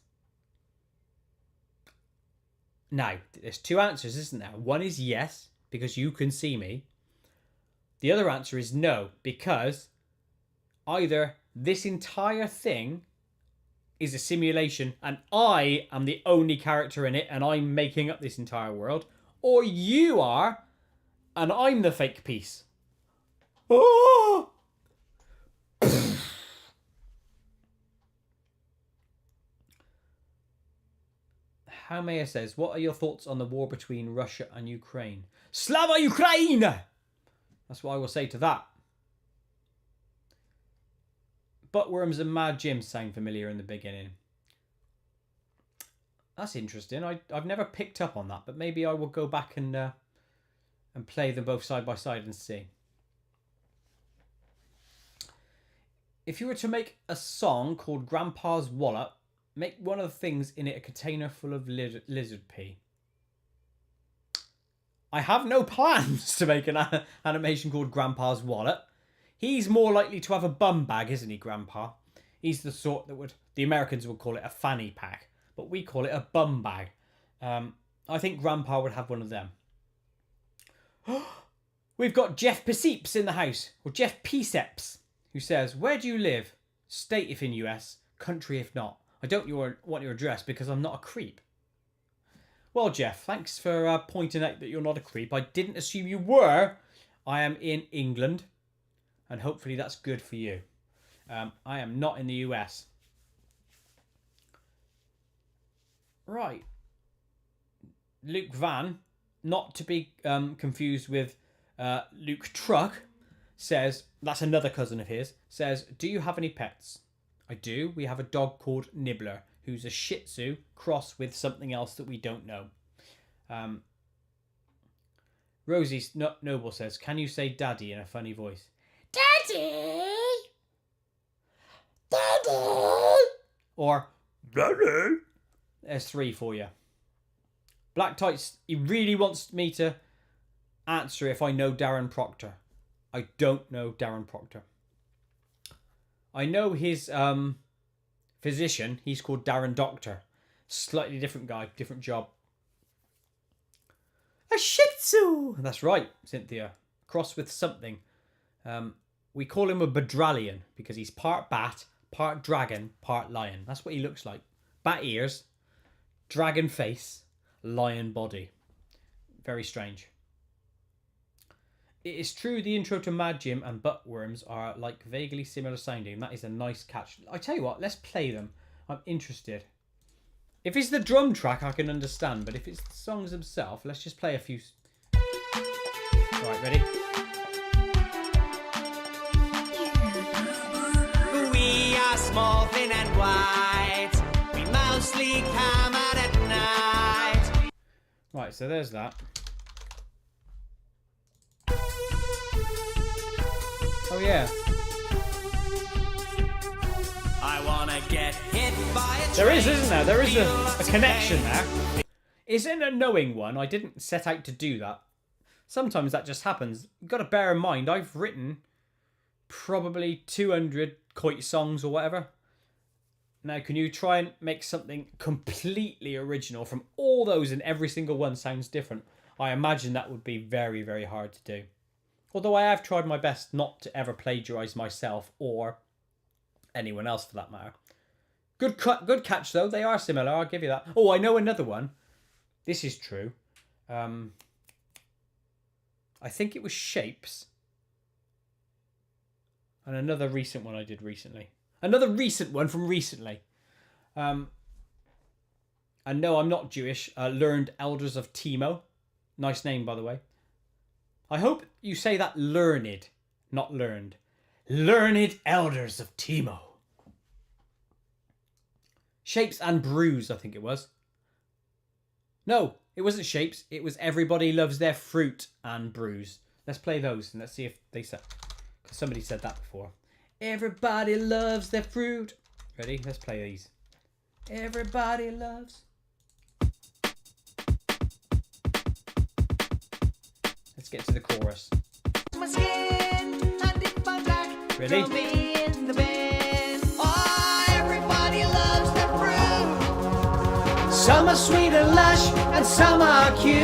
Now, there's two answers, isn't there? One is yes, because you can see me. The other answer is no, because either this entire thing is a simulation and I am the only character in it and I'm making up this entire world, or you are and I'm the fake piece. Oh! Haumea says, what are your thoughts on the war between Russia and Ukraine? Slava Ukraine! That's what I will say to that. Buttworms and Mad Jim sound familiar in the beginning. That's interesting. I've never picked up on that, but maybe I will go back and play them both side by side and see. If you were to make a song called Grandpa's Wallet, make one of the things in it a container full of lizard pee. I have no plans to make an animation called Grandpa's Wallet. He's more likely to have a bum bag, isn't he, Grandpa? He's the sort that the Americans would call it a fanny pack, but we call it a bum bag. I think Grandpa would have one of them. We've got Jeff Peseeps in the house, or Jeff Peseps, who says, where do you live? State if in US, country if not. I don't want your address because I'm not a creep. Well, Jeff, thanks for pointing out that you're not a creep. I didn't assume you were. I am in England, and hopefully that's good for you. I am not in the US. Right. Luke Van, not to be confused with Luke Truck, says, that's another cousin of his, says, do you have any pets? I do. We have a dog called Nibbler, who's a Shih Tzu crossed with something else that we don't know. Rosie Noble says, can you say daddy in a funny voice? Daddy! Daddy! Or, daddy! There's three for you. Black Tights, he really wants me to answer if I know Darren Proctor. I don't know Darren Proctor. I know his physician. He's called Darren Doctor. Slightly different guy, different job. A Shih Tzu! That's right, Cynthia. Crossed with something. We call him a Badralian because he's part bat, part dragon, part lion. That's what he looks like. Bat ears, dragon face, lion body. Very strange. It is true the intro to Mad Jim and Buttworms are like vaguely similar sounding. That is a nice catch. I tell you what, let's play them. I'm interested. If it's the drum track, I can understand. But if it's the songs themselves, let's just play a few. Right, ready? We are small, thin and white. We mostly come out at night. Right, so there's that. Oh yeah. I wanna get hit by a train. There is, isn't there? There is a connection there. It's in a knowing one. I didn't set out to do that. Sometimes that just happens. You've got to bear in mind, I've written probably 200 Koit songs or whatever. Now, can you try and make something completely original from all those and every single one sounds different? I imagine that would be very, very hard to do. Although I have tried my best not to ever plagiarise myself or anyone else for that matter. Good catch though. They are similar. I'll give you that. Oh, I know another one. This is true. I think it was Shapes. And another recent one I did recently. Another recent one from recently. And no, I'm not Jewish. Learned Elders of Timo. Nice name, by the way. I hope you say that learned, not learned. Learned Elders of Timo. Shapes and Brews, I think it was. No, it wasn't Shapes. It was Everybody Loves Their Fruit and Brews. Let's play those and let's see if they said... Because somebody said that before. Everybody loves their fruit. Ready? Let's play these. Everybody loves. Let's get to the chorus. Ready? Oh, everybody loves the fruit. Some are sweet and lush, and some are cute.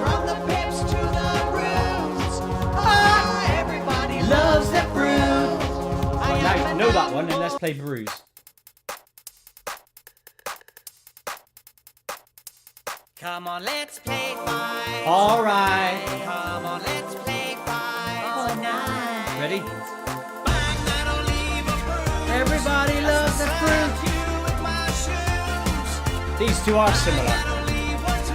From the pips to the roots. Oh, everybody Loves the fruit. Right, now you know that one, and let's play Bruise. Come on, let's play five. Alright. Come on, let's play five all night. Ready? Bang, that'll leave a bruise. Everybody loves the fruit. You with my shoes. These two are similar. That'll leave one too.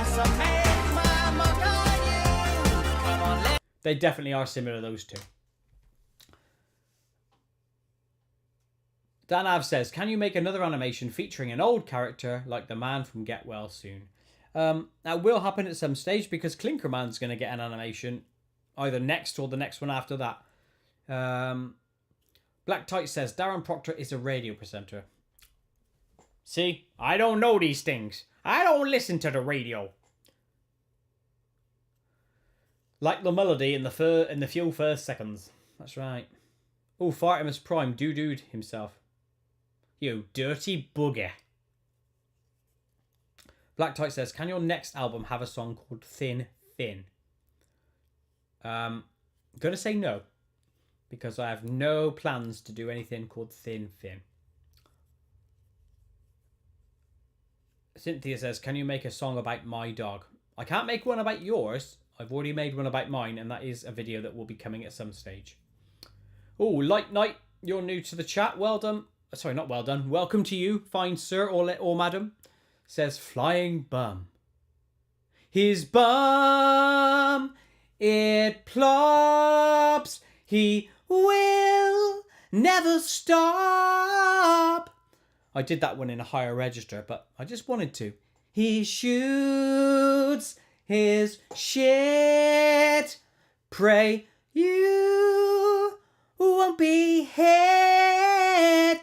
As I make my mark on you. Come on, let's. They definitely are similar, those two. Dan Av says, can you make another animation featuring an old character like the man from Get Well Soon? That will happen at some stage because Clinkerman's going to get an animation either next or the next one after that. Black Tight says, Darren Proctor is a radio presenter. See, I don't know these things. I don't listen to the radio. Like the melody in the few first seconds. That's right. Oh, Fartimus Prime doo-dooed himself. You dirty bugger. Black Tight says, can your next album have a song called Thin Fin? I'm going to say no. Because I have no plans to do anything called Thin Fin. Cynthia says, can you make a song about my dog? I can't make one about yours. I've already made one about mine, and that is a video that will be coming at some stage. Oh, Light Night, you're new to the chat. Well done. Sorry, not well done. Welcome to you, fine sir or madam. Says Flying Bum. His bum, it plops. He will never stop. I did that one in a higher register, but I just wanted to. He shoots his shit. Pray you won't be hit.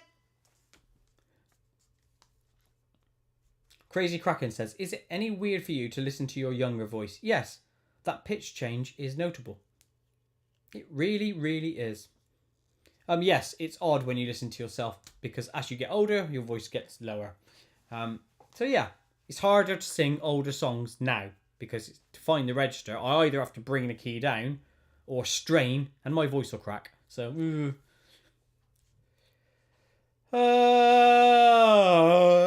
Crazy Kraken says, is it any weird for you to listen to your younger voice? Yes, that pitch change is notable. It really, really is. Yes, it's odd when you listen to yourself because as you get older, your voice gets lower. So yeah, it's harder to sing older songs now because to find the register, I either have to bring the key down or strain and my voice will crack. So,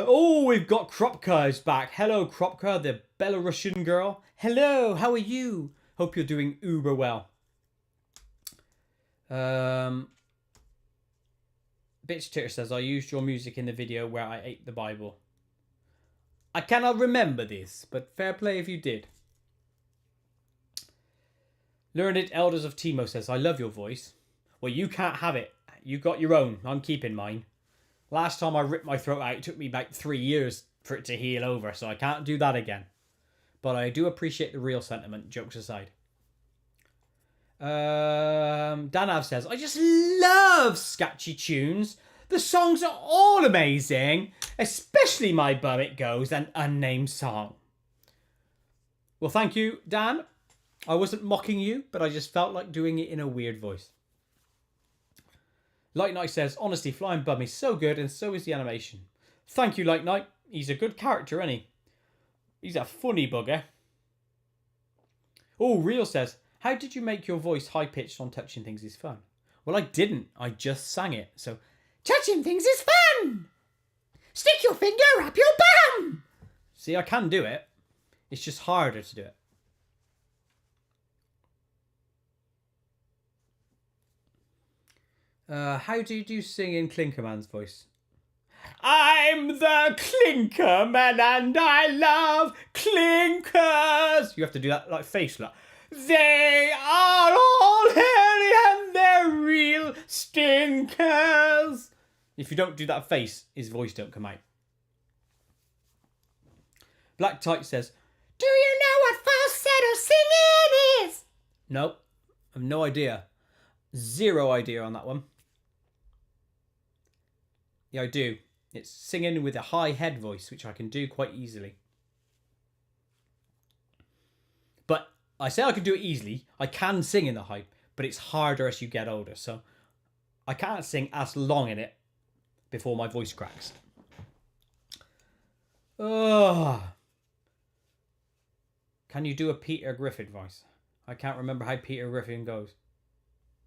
oh, we've got Kropka's back. Hello, Kropka, the Belarusian girl. Hello, how are you? Hope you're doing uber well. Bitch Titter says, I used your music in the video where I ate the Bible. I cannot remember this, but fair play if you did. Learned Elders of Timo says, I love your voice. Well, you can't have it. You got your own. I'm keeping mine. Last time I ripped my throat out, it took me about 3 years for it to heal over, so I can't do that again. But I do appreciate the real sentiment, jokes aside. Danav says, I just love sketchy tunes. The songs are all amazing, especially My Bum It Goes, an unnamed song. Well, thank you, Dan. I wasn't mocking you, but I just felt like doing it in a weird voice. Light Knight says, honestly, Flying Bum is so good and so is the animation. Thank you, Light Knight. He's a good character, isn't he? He's a funny bugger. Oh, Real says, how did you make your voice high-pitched on Touching Things is Fun? Well, I didn't. I just sang it. So, Touching Things is fun! Stick your finger up your bum! See, I can do it. It's just harder to do it. How do you do sing in Clinkerman's voice? I'm the Clinkerman and I love clinkers. You have to do that like face like. They are all hairy and they're real stinkers. If you don't do that face, his voice don't come out. Black Tight says, do you know what falsetto singing is? Nope, I have no idea. Zero idea on that one. Yeah, I do. It's singing with a high head voice, which I can do quite easily. But I say I can do it easily. I can sing in the high, but it's harder as you get older. So I can't sing as long in it before my voice cracks. Oh. Can you do a Peter Griffin voice? I can't remember how Peter Griffin goes.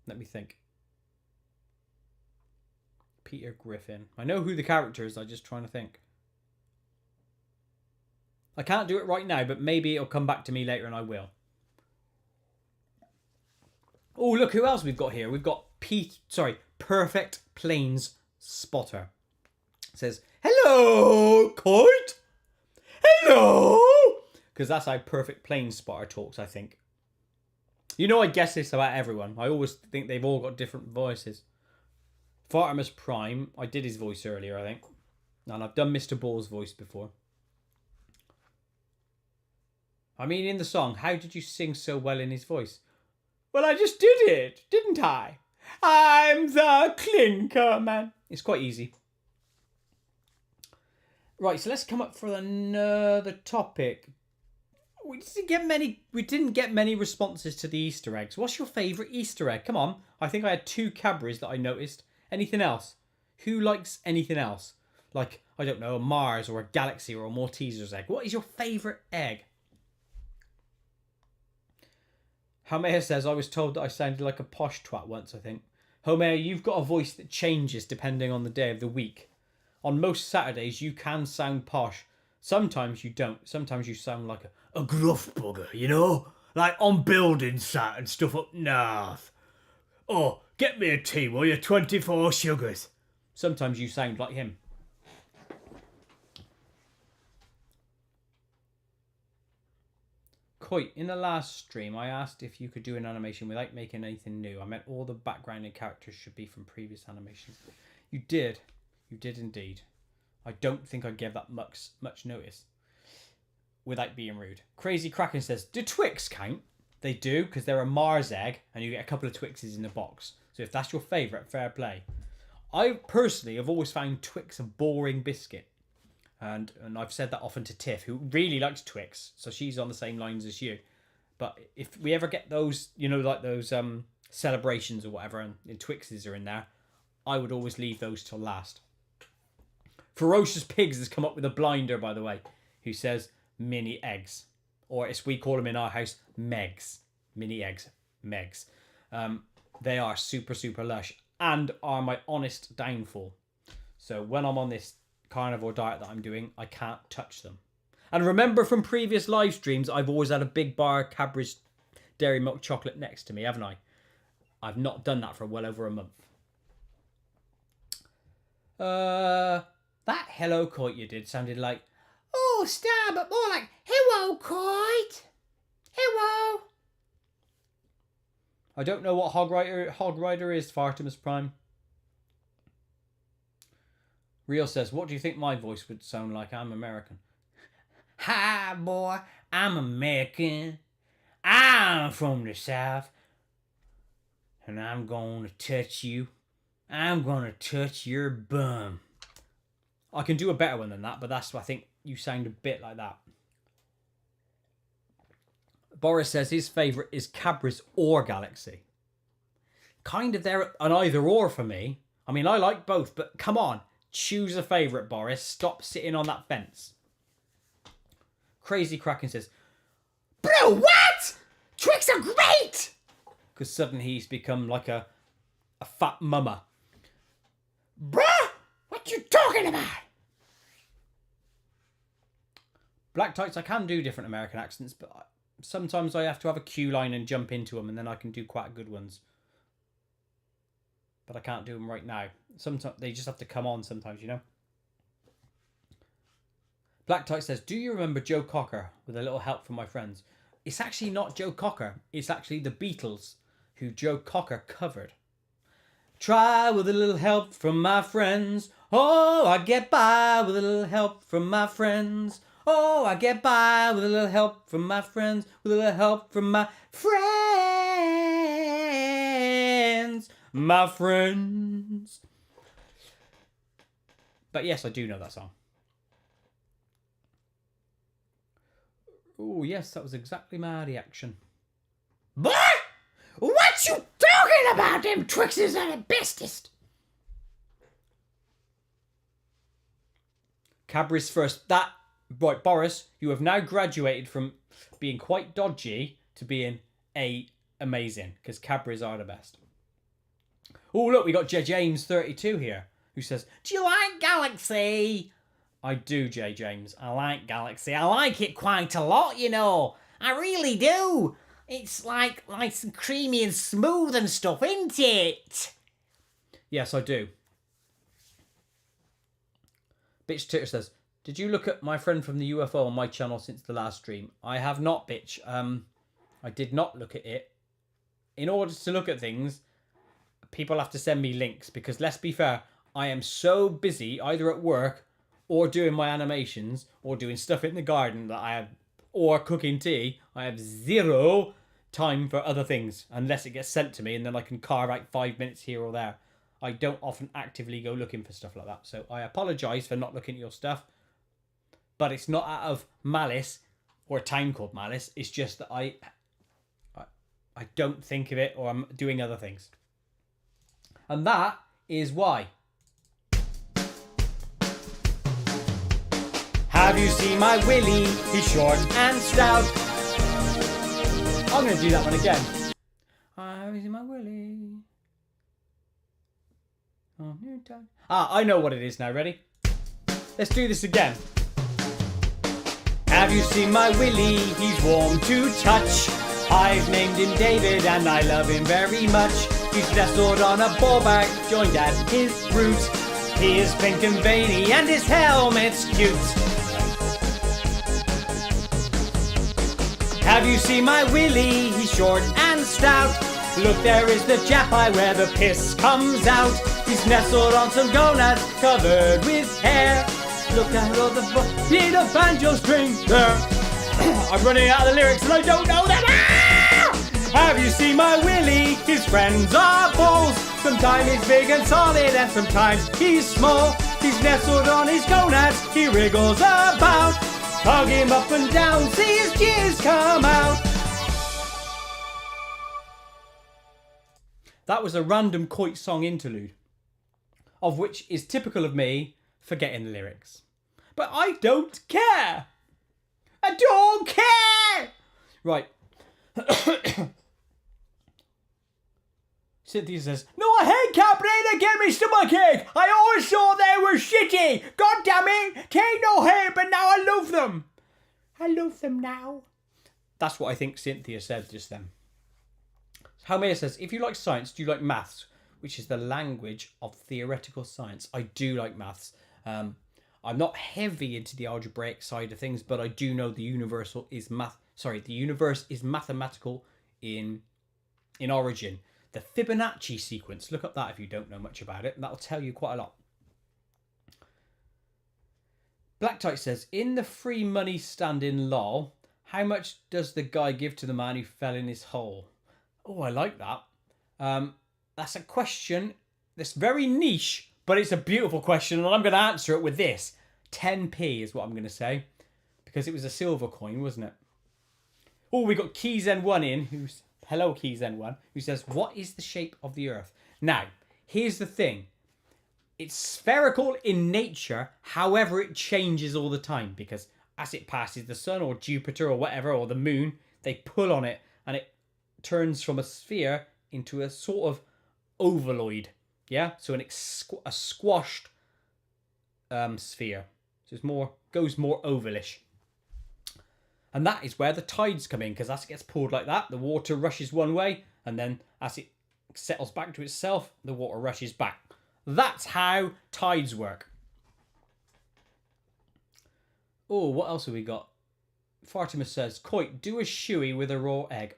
Let me think. Peter Griffin. I know who the character is. I'm just trying to think. I can't do it right now, but maybe it'll come back to me later and I will. Oh, look who else we've got here. We've got Perfect Plains Spotter. It says, hello, Koit. Hello. Because that's how Perfect Plains Spotter talks, I think. You know, I guess this about everyone. I always think they've all got different voices. Fartimus Prime, I did his voice earlier, I think. And I've done Mr. Ball's voice before. I mean, in the song, how did you sing so well in his voice? Well, I just did it, didn't I? I'm the clinker man. It's quite easy. Right, so let's come up for another topic. We didn't get many responses to the Easter eggs. What's your favourite Easter egg? Come on. I think I had 2 Cadburys that I noticed. Anything else? Who likes anything else? Like, I don't know, a Mars or a Galaxy or a Malteser's egg. What is your favourite egg? Homer says, I was told that I sounded like a posh twat once, I think. Homer, you've got a voice that changes depending on the day of the week. On most Saturdays, you can sound posh. Sometimes you don't. Sometimes you sound like a gruff bugger, you know? Like on building sat and stuff up north. Oh, get me a tea, will you? 24 sugars. Sometimes you sound like him. Koit, in the last stream, I asked if you could do an animation without making anything new. I meant all the background and characters should be from previous animations. You did. You did indeed. I don't think I gave that much notice. Without being rude. Crazy Kraken says, do Twix count? They do, because they're a Mars egg, and you get a couple of Twixes in the box. So if that's your favourite, fair play. I personally have always found Twix a boring biscuit. And I've said that often to Tiff, who really likes Twix. So she's on the same lines as you. But if we ever get those, you know, like those celebrations or whatever, and Twixes are in there, I would always leave those till last. Ferocious Pigs has come up with a blinder, by the way, who says mini eggs. Or as we call them in our house, Megs. Mini eggs. Megs. They are super, super lush and are my honest downfall. So when I'm on this carnivore diet that I'm doing, I can't touch them. And remember from previous live streams, I've always had a big bar of Cadbury's Dairy Milk chocolate next to me, haven't I? I've not done that for well over a month. That hello Koit you did sounded like, oh, star, but more like, hello, Koit. Hello. I don't know what Hog Rider is, Fartimus Prime. Real says, what do you think my voice would sound like? I'm American. Hi, boy. I'm American. I'm from the South. And I'm going to touch you. I'm going to touch your bum. I can do a better one than that, but that's, I think you sound a bit like that. Boris says his favourite is Cadbury's or Galaxy. Kind of there an either or for me. I mean, I like both, but come on. Choose a favourite, Boris. Stop sitting on that fence. Crazy Kraken says, bro, what? Twix are great! Because suddenly he's become like a fat mummer. Bruh, what you talking about? Black Tights, I can do different American accents, but sometimes I have to have a cue line and jump into them, and then I can do quite good ones. But I can't do them right now. Sometimes they just have to come on sometimes, you know. Black Tight says, do you remember Joe Cocker with a little help from my friends? It's actually not Joe Cocker. It's actually the Beatles who Joe Cocker covered. Try with a little help from my friends. Oh, I get by with a little help from my friends. Oh, I get by with a little help from my friends, with a little help from my friends. My friends. But yes, I do know that song. Oh, yes, that was exactly my reaction. Boy! What you talking about, them Twixes are the bestest? Cadbury's first. Right, Boris, you have now graduated from being quite dodgy to being amazing, because Cadbury's are the best. Oh, look, we got J. James 32 here, who says, Do you like Galaxy? I do, J. James. I like Galaxy. I like it quite a lot, you know. I really do. It's like nice and creamy and smooth and stuff, isn't it? Yes, I do. Bitch Twitter says, did you look at my friend from the UFO on my channel since the last stream? I have not, bitch. I did not look at it. In order to look at things, people have to send me links, because let's be fair, I am so busy either at work or doing my animations or doing stuff in the garden that I have, or cooking tea. I have zero time for other things unless it gets sent to me, and then I can carve out 5 minutes here or there. I don't often actively go looking for stuff like that. So I apologise for not looking at your stuff. But it's not out of malice or a time called malice. It's just that I don't think of it, or I'm doing other things. And that is why. Have you seen my Willy? He's short and stout. I'm going to do that one again. Have you seen my Willy? I know what it is now. Ready? Let's do this again. Have you seen my Willy? He's warm to touch. I've named him David and I love him very much. He's nestled on a ball bag, joined at his roots. He is pink and veiny and his helmet's cute. Have you seen my Willy? He's short and stout. Look, there is the Jap eye where the piss comes out. He's nestled on some gonads covered with hair. Look at all the need a banjo string there. I'm running out of the lyrics and I don't know them. Have you seen my Willy? His friends are bulls. Sometimes he's big and solid and sometimes he's small. He's nestled on his gonads, he wriggles about. Hug him up and down, see his jizz come out. That was a random Koit song interlude, of which is typical of me forgetting the lyrics. But I don't care. I don't care. Right. Cynthia says, no, I hate Cadbury, they gave me stomachache. I always thought they were shitty. God damn it. Take no hate, but now I love them. I love them now. That's what I think Cynthia said just then. Halmea says, if you like science, do you like maths? Which is the language of theoretical science. I do like maths. I'm not heavy into the algebraic side of things, but I do know the universe is mathematical in origin. The Fibonacci sequence, look up that if you don't know much about it, and that'll tell you quite a lot. Black Tight says, in the free money stand-in lol, how much does the guy give to the man who fell in his hole? Oh, I like that. That's a question that's very niche, but it's a beautiful question, and I'm going to answer it with this. 10p is what I'm going to say, because it was a silver coin, wasn't it? Oh, we got KeyZen1 in, who's... Hello, KeyZen1, who says, what is the shape of the Earth? Now, here's the thing. It's spherical in nature, however, it changes all the time, because as it passes the sun or Jupiter or whatever, or the moon, they pull on it, and it turns from a sphere into a sort of ovaloid. Yeah? So a squashed sphere. So it's goes more ovalish. And that is where the tides come in, because as it gets pulled like that, the water rushes one way, and then as it settles back to itself, the water rushes back. That's how tides work. Oh, what else have we got? Fartimus says, Koit, do a shoey with a raw egg.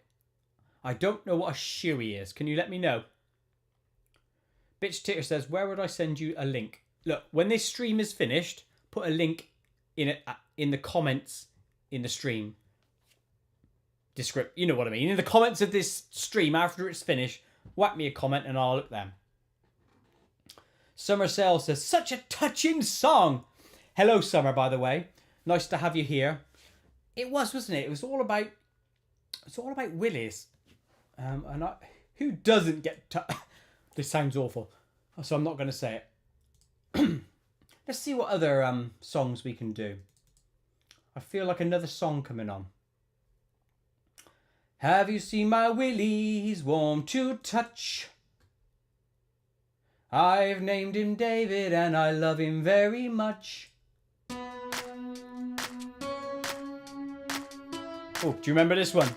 I don't know what a shoey is. Can you let me know? Bitch Titter says, where would I send you a link? Look, when this stream is finished, put a link in the comments in the stream. You know what I mean. In the comments of this stream after it's finished, whack me a comment and I'll look them. Summer Sale says, such a touching song. Hello, Summer, by the way. Nice to have you here. It was, wasn't it? It was all about Willis. Who doesn't get... This sounds awful, so I'm not going to say it. Let's see what other songs we can do. I feel like another song coming on. Have you seen my Willie? He's warm to touch. I've named him David and I love him very much. Oh, do you remember this one?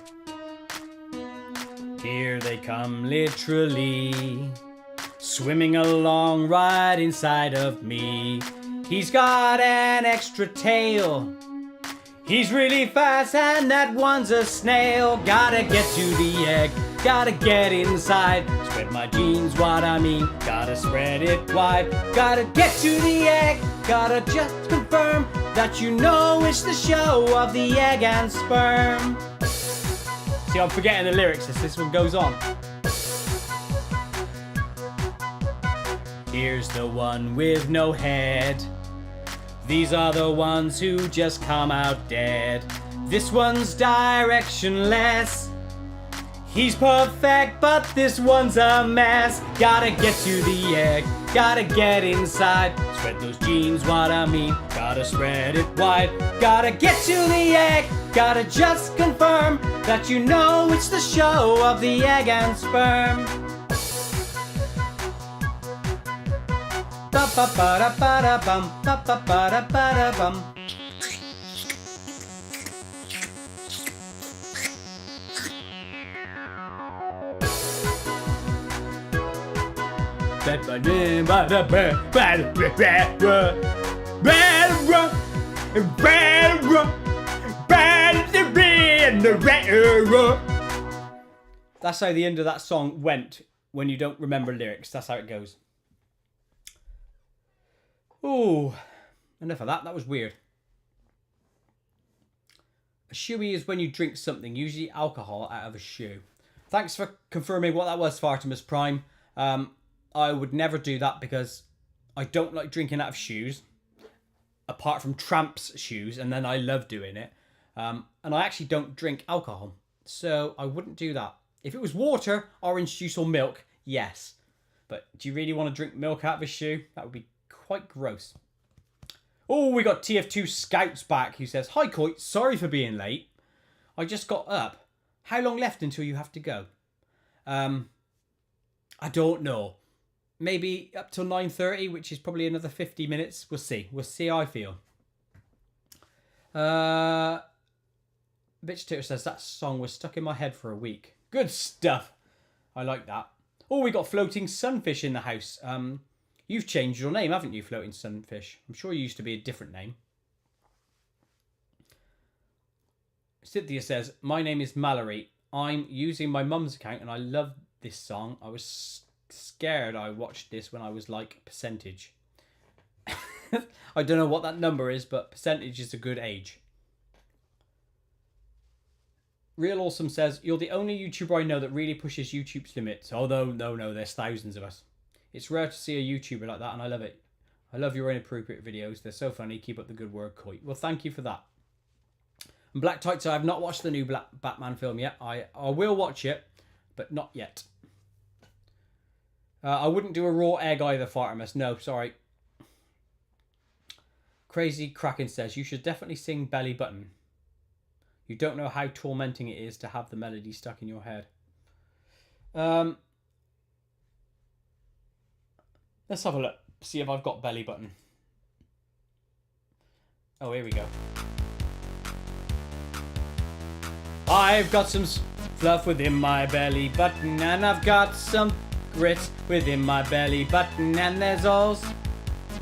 Here they come literally, swimming along right inside of me. He's got an extra tail. He's really fast and that one's a snail. Gotta get to the egg, gotta get inside. Spread my jeans, what I mean, gotta spread it wide. Gotta get to the egg, gotta just confirm that you know it's the show of the egg and sperm. See, I'm forgetting the lyrics as this one goes on. Here's the one with no head. These are the ones who just come out dead. This one's directionless. He's perfect, but this one's a mess. Gotta get to the egg, gotta get inside. Spread those jeans, what I mean, gotta spread it wide. Gotta get to the egg, gotta just confirm that you know it's the show of the egg and sperm. Ba ba ba da ba da bum, ba ba ba da ba da bum. That's how the end of that song went when you don't remember lyrics. That's how it goes. Oh, enough of that. That was weird. A shoey is when you drink something, usually alcohol, out of a shoe. Thanks for confirming what that was, Fartimus Prime. I would never do that because I don't like drinking out of shoes, apart from tramps' shoes, and then I love doing it. And I actually don't drink alcohol, so I wouldn't do that. If it was water, orange juice or milk, yes. But do you really want to drink milk out of a shoe? That would be quite gross. Oh, we got TF2 Scouts back, who says, hi Coit, sorry for being late. I just got up. How long left until you have to go? I don't know. Maybe up till 9:30, which is probably another 50 minutes. We'll see. We'll see how I feel. Bitch Twitter says, that song was stuck in my head for a week. Good stuff. I like that. Oh, we got Floating Sunfish in the house. You've changed your name, haven't you, Floating Sunfish? I'm sure you used to be a different name. Cynthia says, my name is Mallory. I'm using my mum's account and I love this song. I was scared I watched this when I was like percentage. I don't know what that number is, but percentage is a good age. Real Awesome says, you're the only YouTuber I know that really pushes YouTube's limits. Although, no, there's thousands of us. It's rare to see a YouTuber like that, and I love it. I love your inappropriate videos. They're so funny. Keep up the good work, Coit. Well, thank you for that. And Black Tights, I have not watched the new Batman film yet. I will watch it, but not yet. I wouldn't do a raw egg either, Fartimus. No, sorry. Crazy Kraken says, you should definitely sing Belly Button. You don't know how tormenting it is to have the melody stuck in your head. Let's have a look. See if I've got Belly Button. Oh, here we go. I've got some fluff within my belly button, and I've got some grits within my belly button, and there's all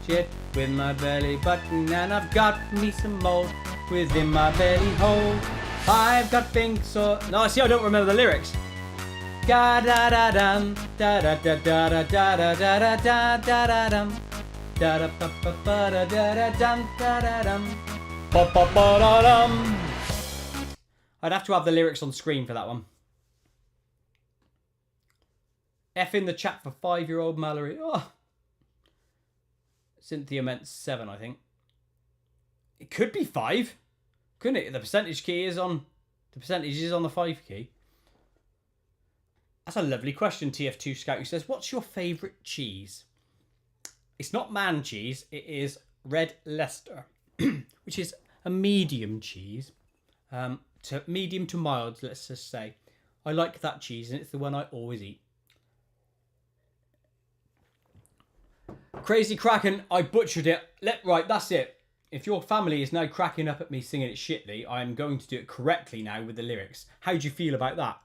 shit with my belly button, and I've got me some mold within my belly hole. I've got things so... No, see, I don't remember the lyrics. Da da da dum, da da da da da da da da da da da dum, da da ba ba ba da da da dum, da da dum. Ba-ba-ba-da-dum. I'd have to have the lyrics on screen for that one. F in the chat for 5-year-old Mallory. Oh. Cynthia meant 7, I think. It could be 5, couldn't it? The percentage key is on. The percentage is on the 5 key. That's a lovely question, TF2 Scout, who says, "What's your favourite cheese?" It's not man cheese. It is Red Leicester, which is a medium cheese, to medium to mild. Let's just say, I like that cheese, and it's the one I always eat. Crazy Kraken, I butchered it. Right, that's it. If your family is now cracking up at me singing it shitly, I'm going to do it correctly now with the lyrics. How do you feel about that?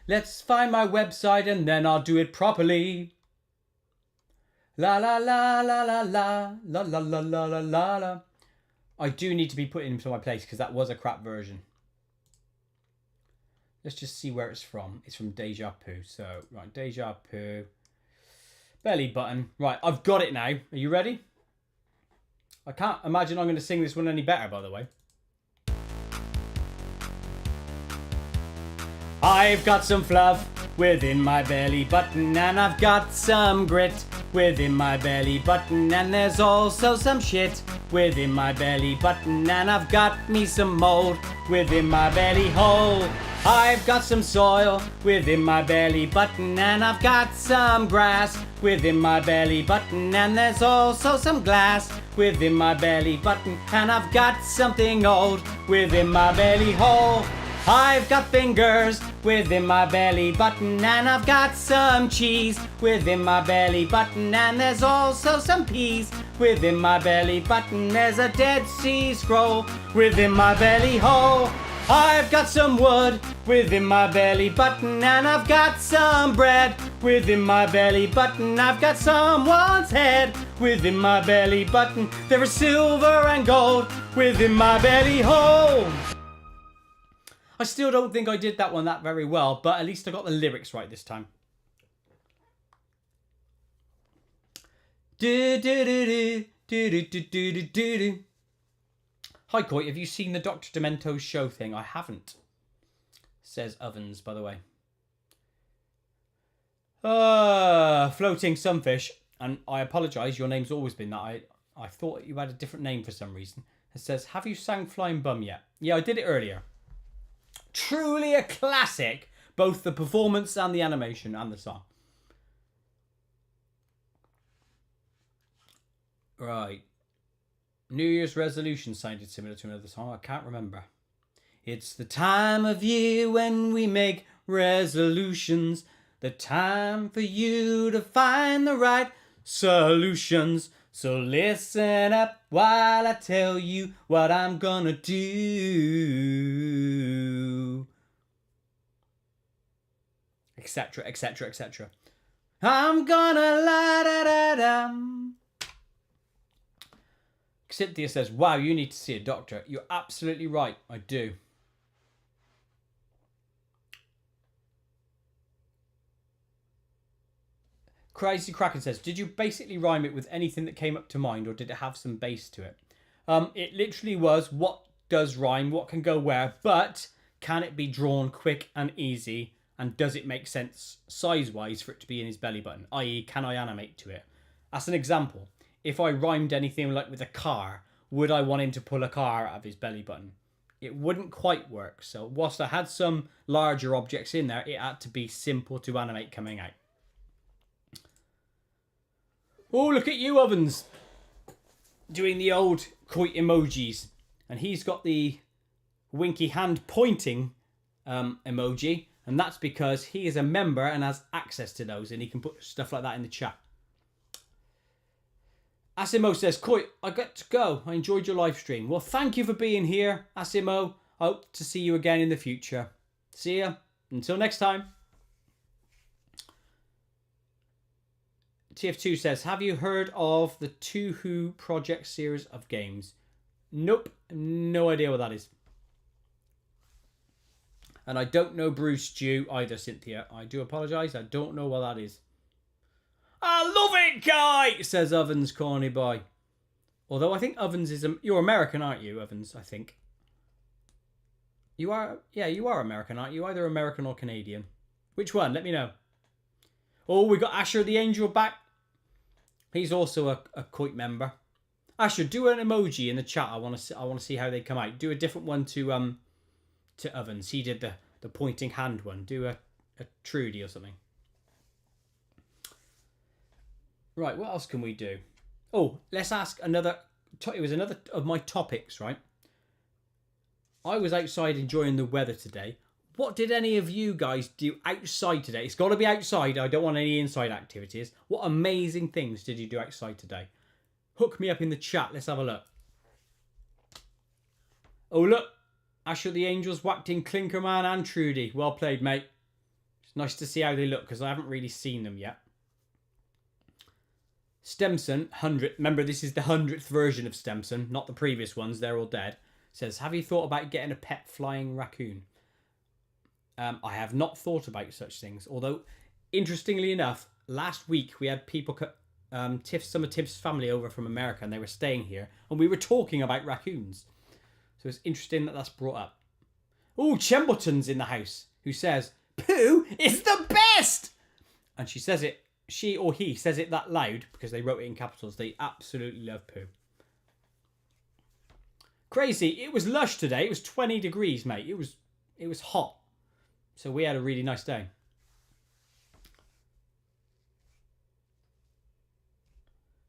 Let's find my website and then I'll do it properly. La la la la la la la la la la la la la. I do need to be put into my place because that was a crap version. Let's just see where it's from. It's from Deja Poo. So, right, Deja Poo. Belly button. Right, I've got it now. Are you ready? I can't imagine I'm going to sing this one any better, by the way. I've got some fluff within my belly button, and I've got some grit within my belly button, and there's also some shit within my belly button, and I've got me some mold within my belly hole. I've got some soil within my belly button, and I've got some grass within my belly button, and there's also some glass within my belly button, and I've got something old within my belly hole. I've got fingers within my belly button, and I've got some cheese within my belly button, and there's also some peas within my belly button. There's a Dead Sea Scroll within my belly hole. I've got some wood within my belly button, and I've got some bread within my belly button. I've got someone's head within my belly button. There is silver and gold within my belly hole. I still don't think I did that one that very well, but at least I got the lyrics right this time. Do do do do do do do do do do. Hi Koit, have you seen the Dr. Demento's show thing? I haven't, says Ovens, by the way. Floating Sunfish, and I apologise, your name's always been that. I thought you had a different name for some reason. It says, have you sang Flying Bum yet? Yeah, I did it earlier. Truly a classic, both the performance and the animation and the song. Right. New Year's resolution sounded similar to another song. I can't remember. It's the time of year when we make resolutions. The time for you to find the right solutions. So listen up while I tell you what I'm gonna do. Etc, etc, etc. I'm gonna la-da-da-dum. Cynthia says, wow, you need to see a doctor. You're absolutely right. I do. Crazy Kraken says, did you basically rhyme it with anything that came up to mind, or did it have some bass to it? It literally was what does rhyme, what can go where, but can it be drawn quick and easy, and does it make sense size-wise for it to be in his belly button, i.e. can I animate to it? As an example, if I rhymed anything like with a car, would I want him to pull a car out of his belly button? It wouldn't quite work. So whilst I had some larger objects in there, it had to be simple to animate coming out. Oh, look at you, Ovens. Doing the old Koit emojis. And he's got the winky hand pointing emoji. And that's because he is a member and has access to those. And he can put stuff like that in the chat. Asimo says, Koit, I got to go. I enjoyed your live stream. Well, thank you for being here, Asimo. I hope to see you again in the future. See ya. Until next time. TF2 says, have you heard of the Two Who Project series of games? Nope. No idea what that is. And I don't know Bruce Stew either, Cynthia. I do apologise. I don't know what that is. I love it, guy, says Ovens Corny Boy. Although I think Ovens is... You're American, aren't you, Ovens, I think? You are... Yeah, you are American, aren't you? Either American or Canadian. Which one? Let me know. Oh, we got Asher the Angel back. He's also a Koit member. Asher, do an emoji in the chat. I want to see how they come out. Do a different one to Ovens. He did the pointing hand one. Do a Trudy or something. Right, what else can we do? Oh, let's ask another... It was another of my topics, right? I was outside enjoying the weather today. What did any of you guys do outside today? It's got to be outside. I don't want any inside activities. What amazing things did you do outside today? Hook me up in the chat. Let's have a look. Oh, look. Asher the Angels whacked in Clinkerman and Trudy. Well played, mate. It's nice to see how they look because I haven't really seen them yet. Stemson, 100. Remember, this is the 100th version of Stemson, not the previous ones. They're all dead. Says, have you thought about getting a pet flying raccoon? I have not thought about such things. Although, interestingly enough, last week we had people, some of Tiff's family over from America, and they were staying here, and we were talking about raccoons. So it's interesting that that's brought up. Oh, Chembleton's in the house, who says, Pooh is the best! And she says it, she or he says it that loud, because they wrote it in capitals. They absolutely love Pooh. Crazy. It was lush today. It was 20 degrees, mate. It was hot. So we had a really nice day.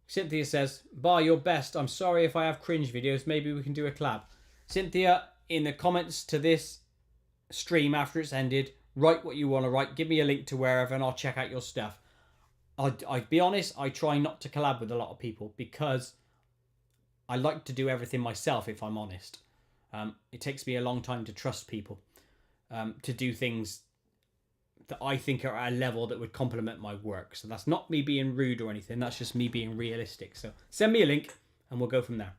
Cynthia says, "Bar your best. I'm sorry if I have cringe videos. Maybe we can do a collab." Cynthia, in the comments to this stream after it's ended, write what you want to write. Give me a link to wherever and I'll check out your stuff. I'd be honest, I try not to collab with a lot of people because I like to do everything myself, if I'm honest. It takes me a long time to trust people. To do things that I think are at a level that would complement my work. So that's not me being rude or anything. That's just me being realistic. So send me a link and we'll go from there.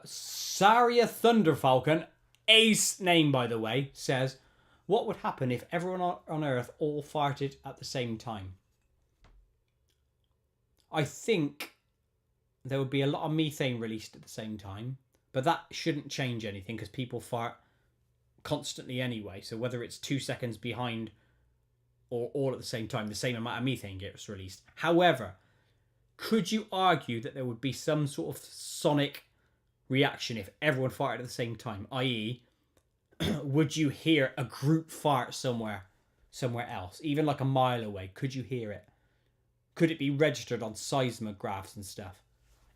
Saria Thunderfalcon, ace name by the way, says, what would happen if everyone on Earth all farted at the same time? I think there would be a lot of methane released at the same time. But that shouldn't change anything because people fart constantly anyway. So whether it's 2 seconds behind or all at the same time, the same amount of methane gets released. However, could you argue that there would be some sort of sonic reaction if everyone farted at the same time? I.e., would you hear a group fart somewhere else, even like a mile away? Could you hear it? Could it be registered on seismographs and stuff?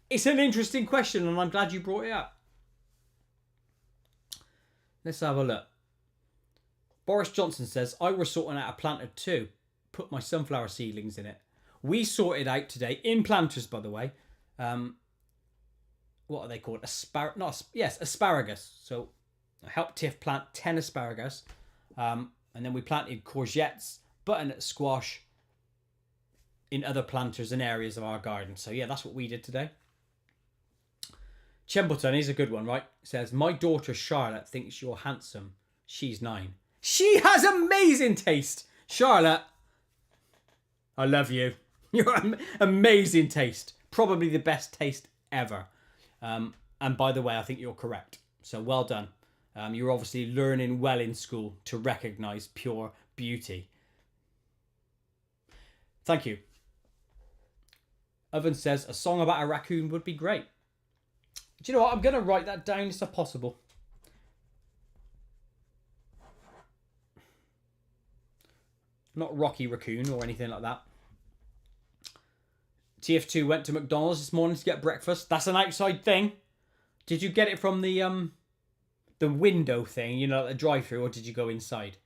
It's an interesting question and I'm glad you brought it up. Let's have a look. Boris Johnson says, I was sorting out a planter too. Put my sunflower seedlings in it. We sorted out today, in planters by the way, what are they called? Asparagus. So I helped Tiff plant 10 asparagus. And then we planted courgettes, butternut squash in other planters and areas of our garden. So yeah, that's what we did today. Chembleton is a good one, right? It says, my daughter Charlotte thinks you're handsome. She's 9. She has amazing taste. Charlotte, I love you. You're amazing taste. Probably the best taste ever. And by the way, I think you're correct. So well done. You're obviously learning well in school to recognise pure beauty. Thank you. Oven says, a song about a raccoon would be great. Do you know what? I'm going to write that down if possible. Not Rocky Raccoon or anything like that. TF2 went to McDonald's this morning to get breakfast. That's an outside thing. Did you get it from the window thing, you know, the drive-thru, or did you go inside?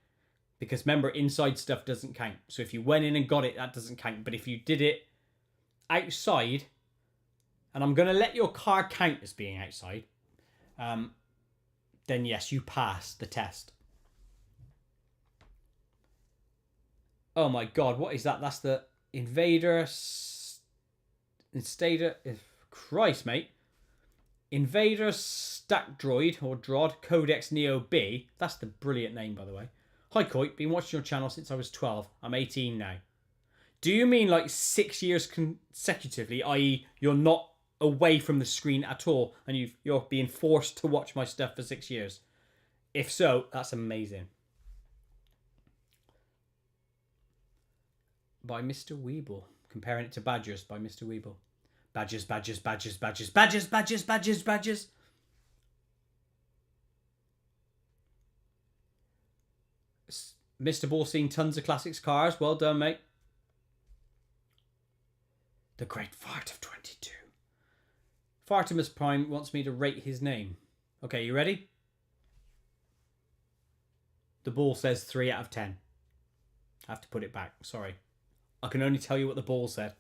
Because remember, inside stuff doesn't count. So if you went in and got it, that doesn't count. But if you did it outside, and I'm going to let your car count as being outside, then yes, you pass the test. Oh my God, what is that? That's the Invader... Christ, mate. Invader Stack Droid, or Drod, Codex Neo B. That's the brilliant name, by the way. Hi, Koit. Been watching your channel since I was 12. I'm 18 now. Do you mean like 6 years consecutively, i.e. you're not away from the screen at all and you're being forced to watch my stuff for 6 years? If so, that's amazing. By Mr. Weeble. Comparing it to Badgers by Mr. Weeble. Badgers, badgers, badgers, badgers, badgers, badgers, badgers, badgers. Mr. Ball seen tons of classics cars. Well done, mate. The Great Fart of 22. Fartimus Prime wants me to rate his name. Okay, you ready? The ball says 3 out of 10. I have to put it back. Sorry. I can only tell you what the ball said.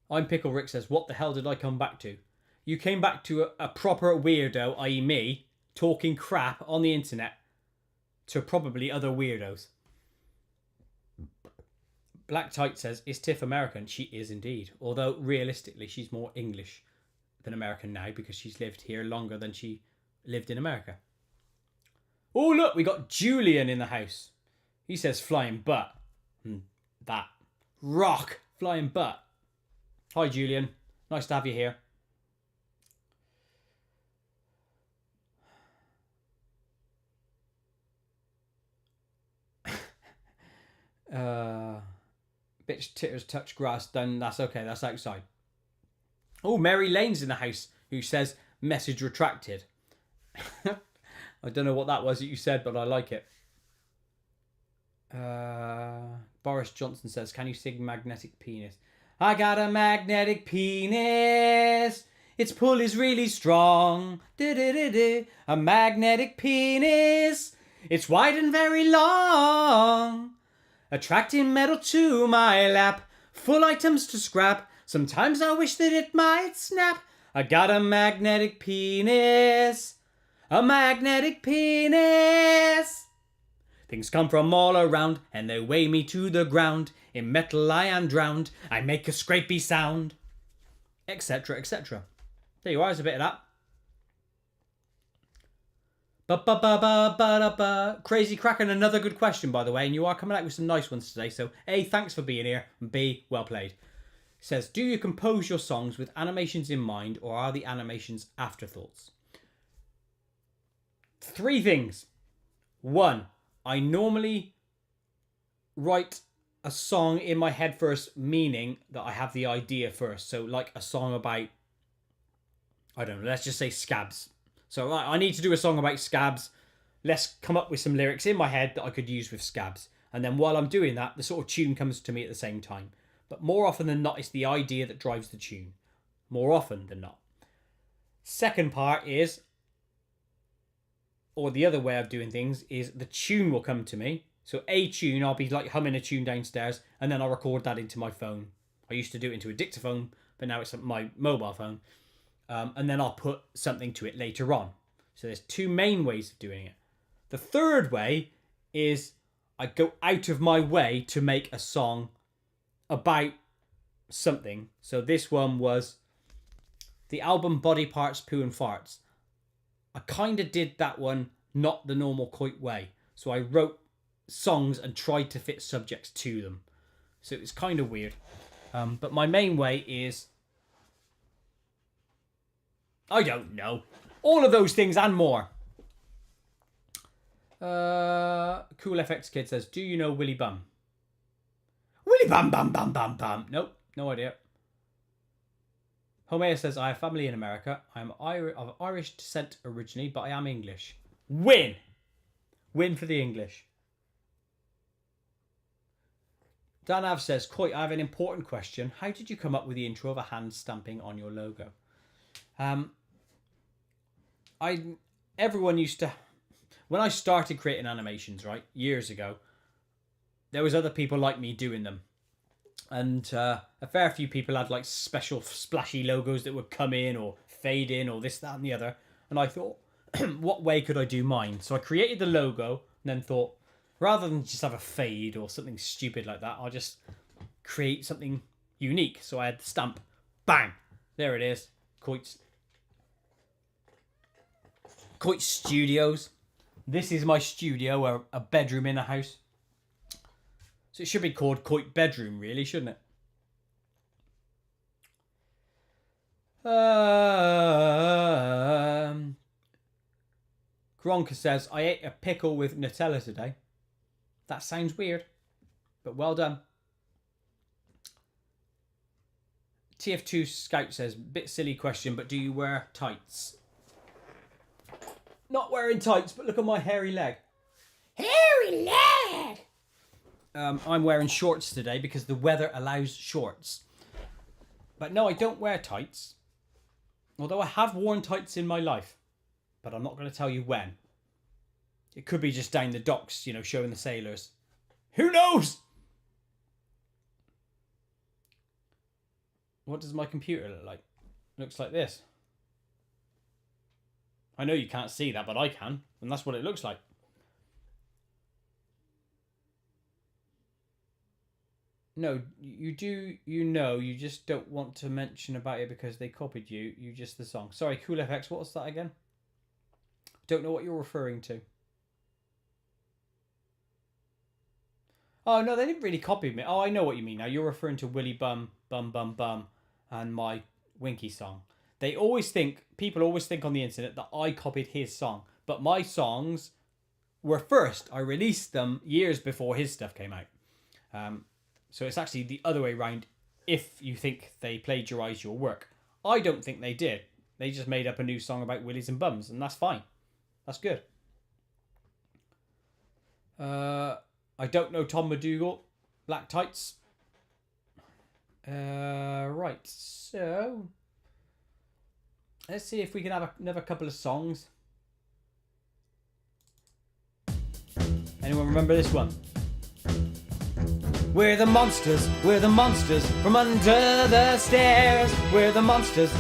I'm Pickle Rick says, what the hell did I come back to? You came back to a proper weirdo, i.e. me, talking crap on the internet to probably other weirdos. Black Tight says, is Tiff American? She is indeed. Although, realistically, she's more English than American now because she's lived here longer than she lived in America. Oh, look, we got Julian in the house. He says flying butt. That. Rock. Flying butt. Hi, Julian. Nice to have you here. Bitch titters touch grass done. That's okay. That's outside. Oh, Mary Lane's in the house who says message retracted. I don't know what that was that you said, but I like it. Boris Johnson says, can you sing Magnetic Penis? I got a magnetic penis. Its pull is really strong. A magnetic penis. It's wide and very long. Attracting metal to my lap. Full items to scrap. Sometimes I wish that it might snap. I got a magnetic penis. A magnetic penis. Things come from all around and they weigh me to the ground. In metal I am drowned. I make a scrapey sound. Etc, etc. There you are, there's a bit of that. Ba-ba-ba-ba-ba-da-ba. Crazy Kraken, another good question, by the way, and you are coming out with some nice ones today, so A, thanks for being here, and B, well played. Says, do you compose your songs with animations in mind, or are the animations afterthoughts? 3 things. 1, I normally write a song in my head first, meaning that I have the idea first. So like a song about, I don't know, let's just say scabs. So I need to do a song about scabs. Let's come up with some lyrics in my head that I could use with scabs. And then while I'm doing that, the sort of tune comes to me at the same time. But more often than not, it's the idea that drives the tune. More often than not. Second part is, or the other way of doing things, is the tune will come to me. So a tune, I'll be like humming a tune downstairs, and then I'll record that into my phone. I used to do it into a dictaphone, but now it's my mobile phone. And then I'll put something to it later on. So there's 2 main ways of doing it. The third way is I go out of my way to make a song about something. So this one was the album Body Parts, Poo and Farts. I kind of did that one not the normal Koit way. So I wrote songs and tried to fit subjects to them. So it's kind of weird. But my main way is, I don't know, all of those things and more. Cool FX Kid says, do you know Willy Bum? Willy Bum Bum Bum Bum Bum. Nope, no idea. Homea says, I have family in America. I'm of Irish descent originally, but I am English. Win! Win for the English. Dan Av says, Koit, I have an important question. How did you come up with the intro of a hand stamping on your logo? Everyone used to, when I started creating animations, right, years ago, there was other people like me doing them. And a fair few people had like special splashy logos that would come in or fade in or this, that and the other. And I thought, what way could I do mine? So I created the logo and then thought, rather than just have a fade or something stupid like that, I'll just create something unique. So I had the stamp. Bang! There it is. Koit Studios. This is my studio, a bedroom in a house. So it should be called Koit Bedroom, really, shouldn't it? Gronka says, I ate a pickle with Nutella today. That sounds weird, but well done. TF2 Scout says, bit silly question, but do you wear tights? Not wearing tights, but look at my hairy leg. Hairy leg! I'm wearing shorts today because the weather allows shorts. But no, I don't wear tights. Although I have worn tights in my life. But I'm not going to tell you when. It could be just down the docks, you know, showing the sailors. Who knows? What does my computer look like? Looks like this. I know you can't see that, but I can. And that's what it looks like. No, you do, you know, you just don't want to mention about it because they copied you. You just the song. Sorry, Cool FX, what was that again? Don't know what you're referring to. Oh, no, they didn't really copy me. Oh, I know what you mean now. You're referring to Willy Bum, Bum Bum Bum and my Winky song. People always think on the internet that I copied his song. But my songs were first. I released them years before his stuff came out. So it's actually the other way around if you think they plagiarised your work. I don't think they did. They just made up a new song about willies and bums, and that's fine. That's good. I don't know Tom McDougall. Black tights. Right, so let's see if we can have another couple of songs. Anyone remember this one? We're the monsters from under the stairs. We're the monsters,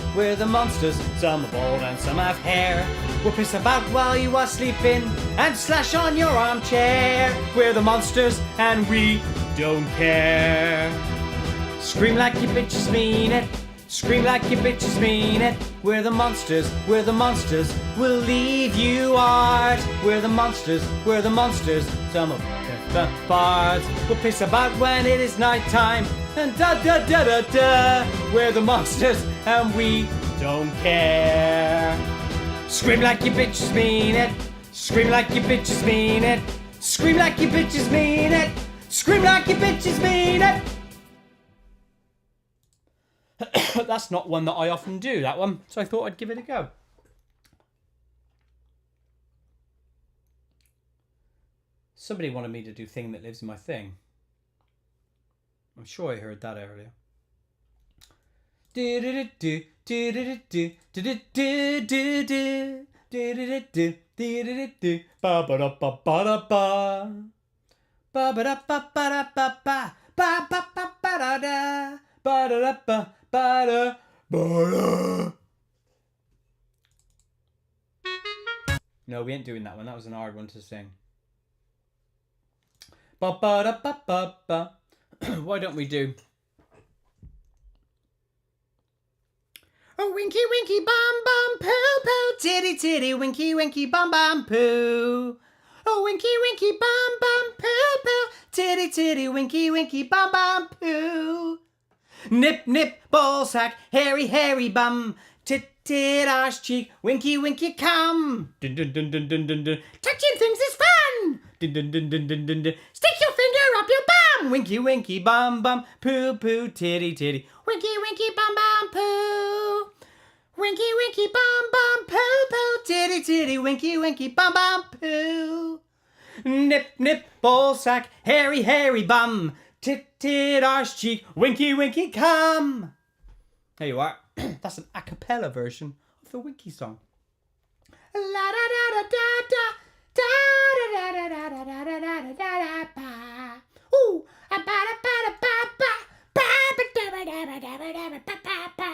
some are bald and some have hair. We'll piss about while you are sleeping and slash on your armchair. We're the monsters and we don't care. Scream like you bitches mean it. Scream like you bitches mean it. We're the monsters, we'll leave you hard. We're the monsters, some of the bards. We'll piss about when it is night time. And da da da da da. We're the monsters and we don't care. Scream like you bitches mean it. Scream like you bitches mean it. Scream like you bitches mean it. Scream like you bitches mean it. That's not one that I often do, that one. So I thought I'd give it a go. Somebody wanted me to do Thing That Lives in My Thing. I'm sure I heard that earlier. No, we ain't doing that one. That was an hard one to sing. Why don't we do? Oh, winky, winky, bum, bum, poo, poo, titty, titty, winky, winky, bum, bum, poo. Oh, winky, winky, bum, bum, poo, poo, titty, titty, winky, winky, bum, bum, poo. Nip, nip, ball sack, hairy, hairy bum, tit, tit, arse cheek, winky, winky, come. Dun, dun, dun, dun, dun, dun, dun. Touching things is fun. Dun, dun, dun, dun, dun, dun, dun. Stick your finger up your bum. Winky, winky, bum, bum, poo, poo, titty, titty, winky, winky, bum, bum, poo. Winky, winky, bum, bum, poo, poo, titty, titty, winky, winky, bum, bum, poo. Nip, nip, ball sack, hairy, hairy bum, tit, tit, arse cheek, winky, winky, come. There you are. That's an a cappella version of the Winky song. La da da da da da da da da da da da da da da ba. Ooh, a ba da ba da ba ba ba ba da ba da ba da ba da ba ba ba.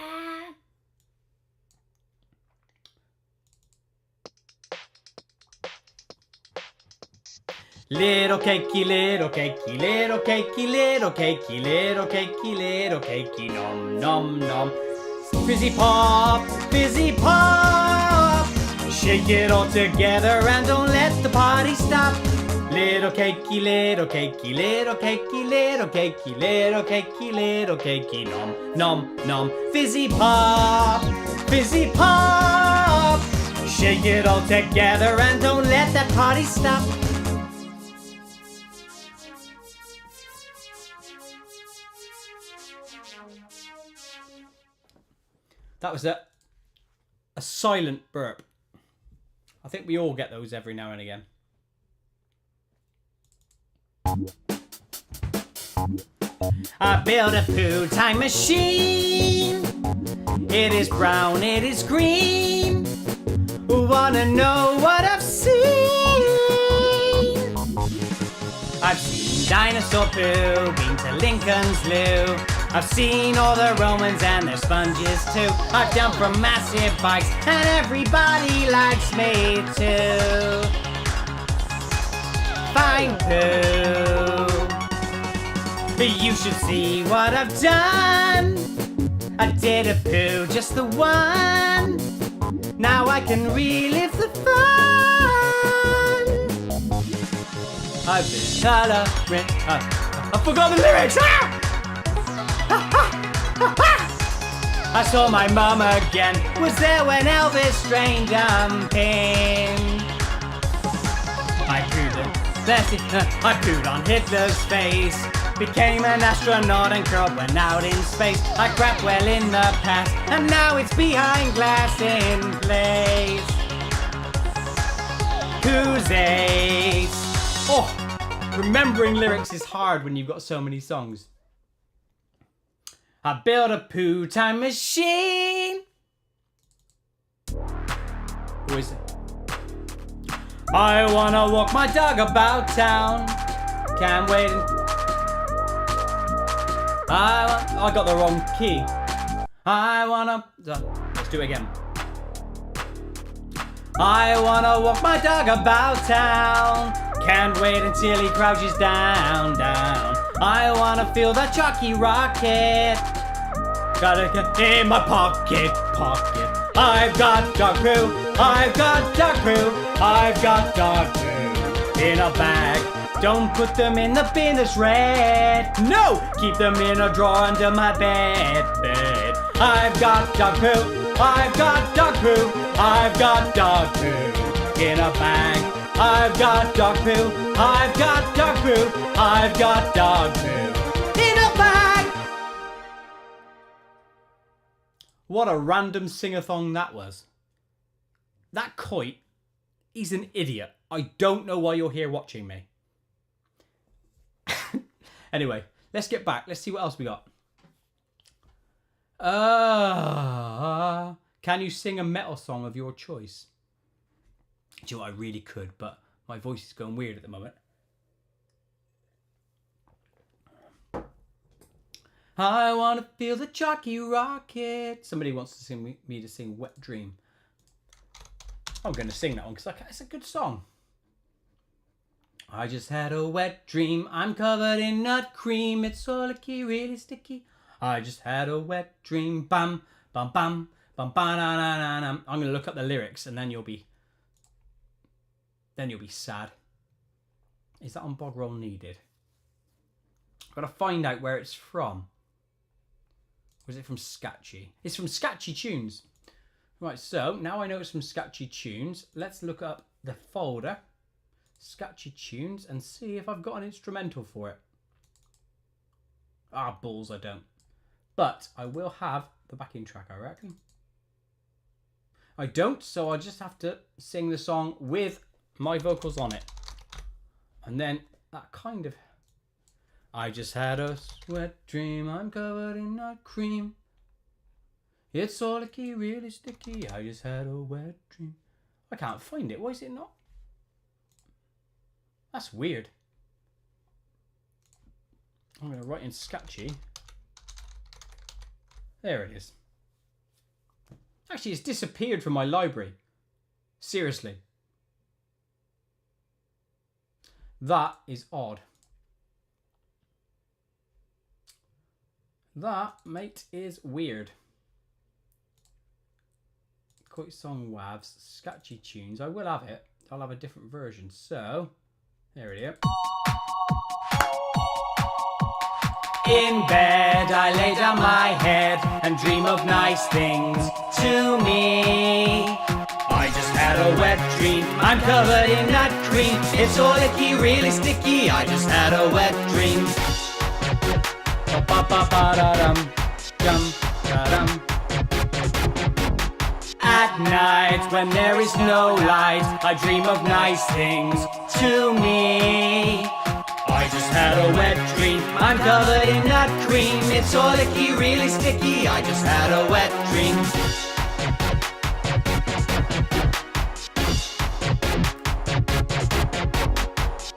Little cakey, little cakey, little cakey, little cakey, little cakey, little cakey, nom nom nom. Fizzy pop, fizzy pop. Shake it all together and don't let the party stop. Little cakey, little cakey, little cakey, little cakey, little cakey, little cakey, nom, nom, nom. Fizzy pop, fizzy pop. Shake it all together and don't let that party stop. That was a silent burp. I think we all get those every now and again. I built a poo time machine. It is brown, it is green. Wanna know what I've seen? I've seen dinosaur poo, been to Lincoln's Loo. I've seen all the Romans and their sponges too. I've jumped from massive bikes and everybody likes me too. Fine poo. You should see what I've done. I did a poo, just the one. Now I can relive the fun. I've been coloring. I forgot the lyrics. I saw my mum again. Was there when Elvis strained pin. I pooed on Hitler's face. Became an astronaut and curled when out in space. I crapped well in the past and now it's behind glass in place. Who's ace? Oh, remembering lyrics is hard when you've got so many songs. I built a poo time machine. Who is it? I wanna walk my dog about town. Can't wait. I got the wrong key. Let's do it again. I wanna walk my dog about town. Can't wait until he crouches down, down. I wanna feel that jockey rocket. Gotta get in my pocket, pocket. I've got dog poo, I've got dog poo, I've got dog poo in a bag. Don't put them in the bin that's red. No! Keep them in a drawer under my bed. I've got dog poo. I've got dog poo. I've got dog poo in a bag. I've got dog poo. I've got dog poo. I've got dog poo in a bag. What a random sing-a-thong that was. That Koit, he's an idiot. I don't know why you're here watching me. Anyway, let's get back. Let's see what else we got. Can you sing a metal song of your choice? Do you know what, I really could, but my voice is going weird at the moment. I want to feel the jockey rocket. Somebody wants to sing me to sing Wet Dream. I'm going to sing that one because it's a good song. I just had a wet dream. I'm covered in nut cream. It's so licky, really sticky. I just had a wet dream. Bam, bam, bam, bam, bam, na, na, na, na. I'm gonna look up the lyrics, and then you'll be sad. Is that on Bog Roll Needed? I've got to find out where it's from. Was it from Sketchy? It's from Sketchy Tunes. Right. So now I know it's from Sketchy Tunes. Let's look up the folder. Sketchy Tunes and see if I've got an instrumental for it. Ah, balls, I don't. But I will have the backing track, I reckon. I don't, so I just have to sing the song with my vocals on it. And then that kind of... I just had a wet dream, I'm covered in nut cream. It's all licky, really sticky, I just had a wet dream. I can't find it, why is it not? That's weird. I'm going to write in Sketchy. There it is. Actually, it's disappeared from my library. Seriously. That is odd. That, mate, is weird. Koit Song Wavs, Sketchy Tunes. I will have it. I'll have a different version. So... There it is. In bed I lay down my head and dream of nice things to me. I just had a wet dream, I'm covered in nut cream. It's all icky, really sticky, I just had a wet dream. At night when there is no light, I dream of nice things to me. I just had a wet dream, I'm covered in nut cream. It's all icky, really sticky, I just had a wet dream.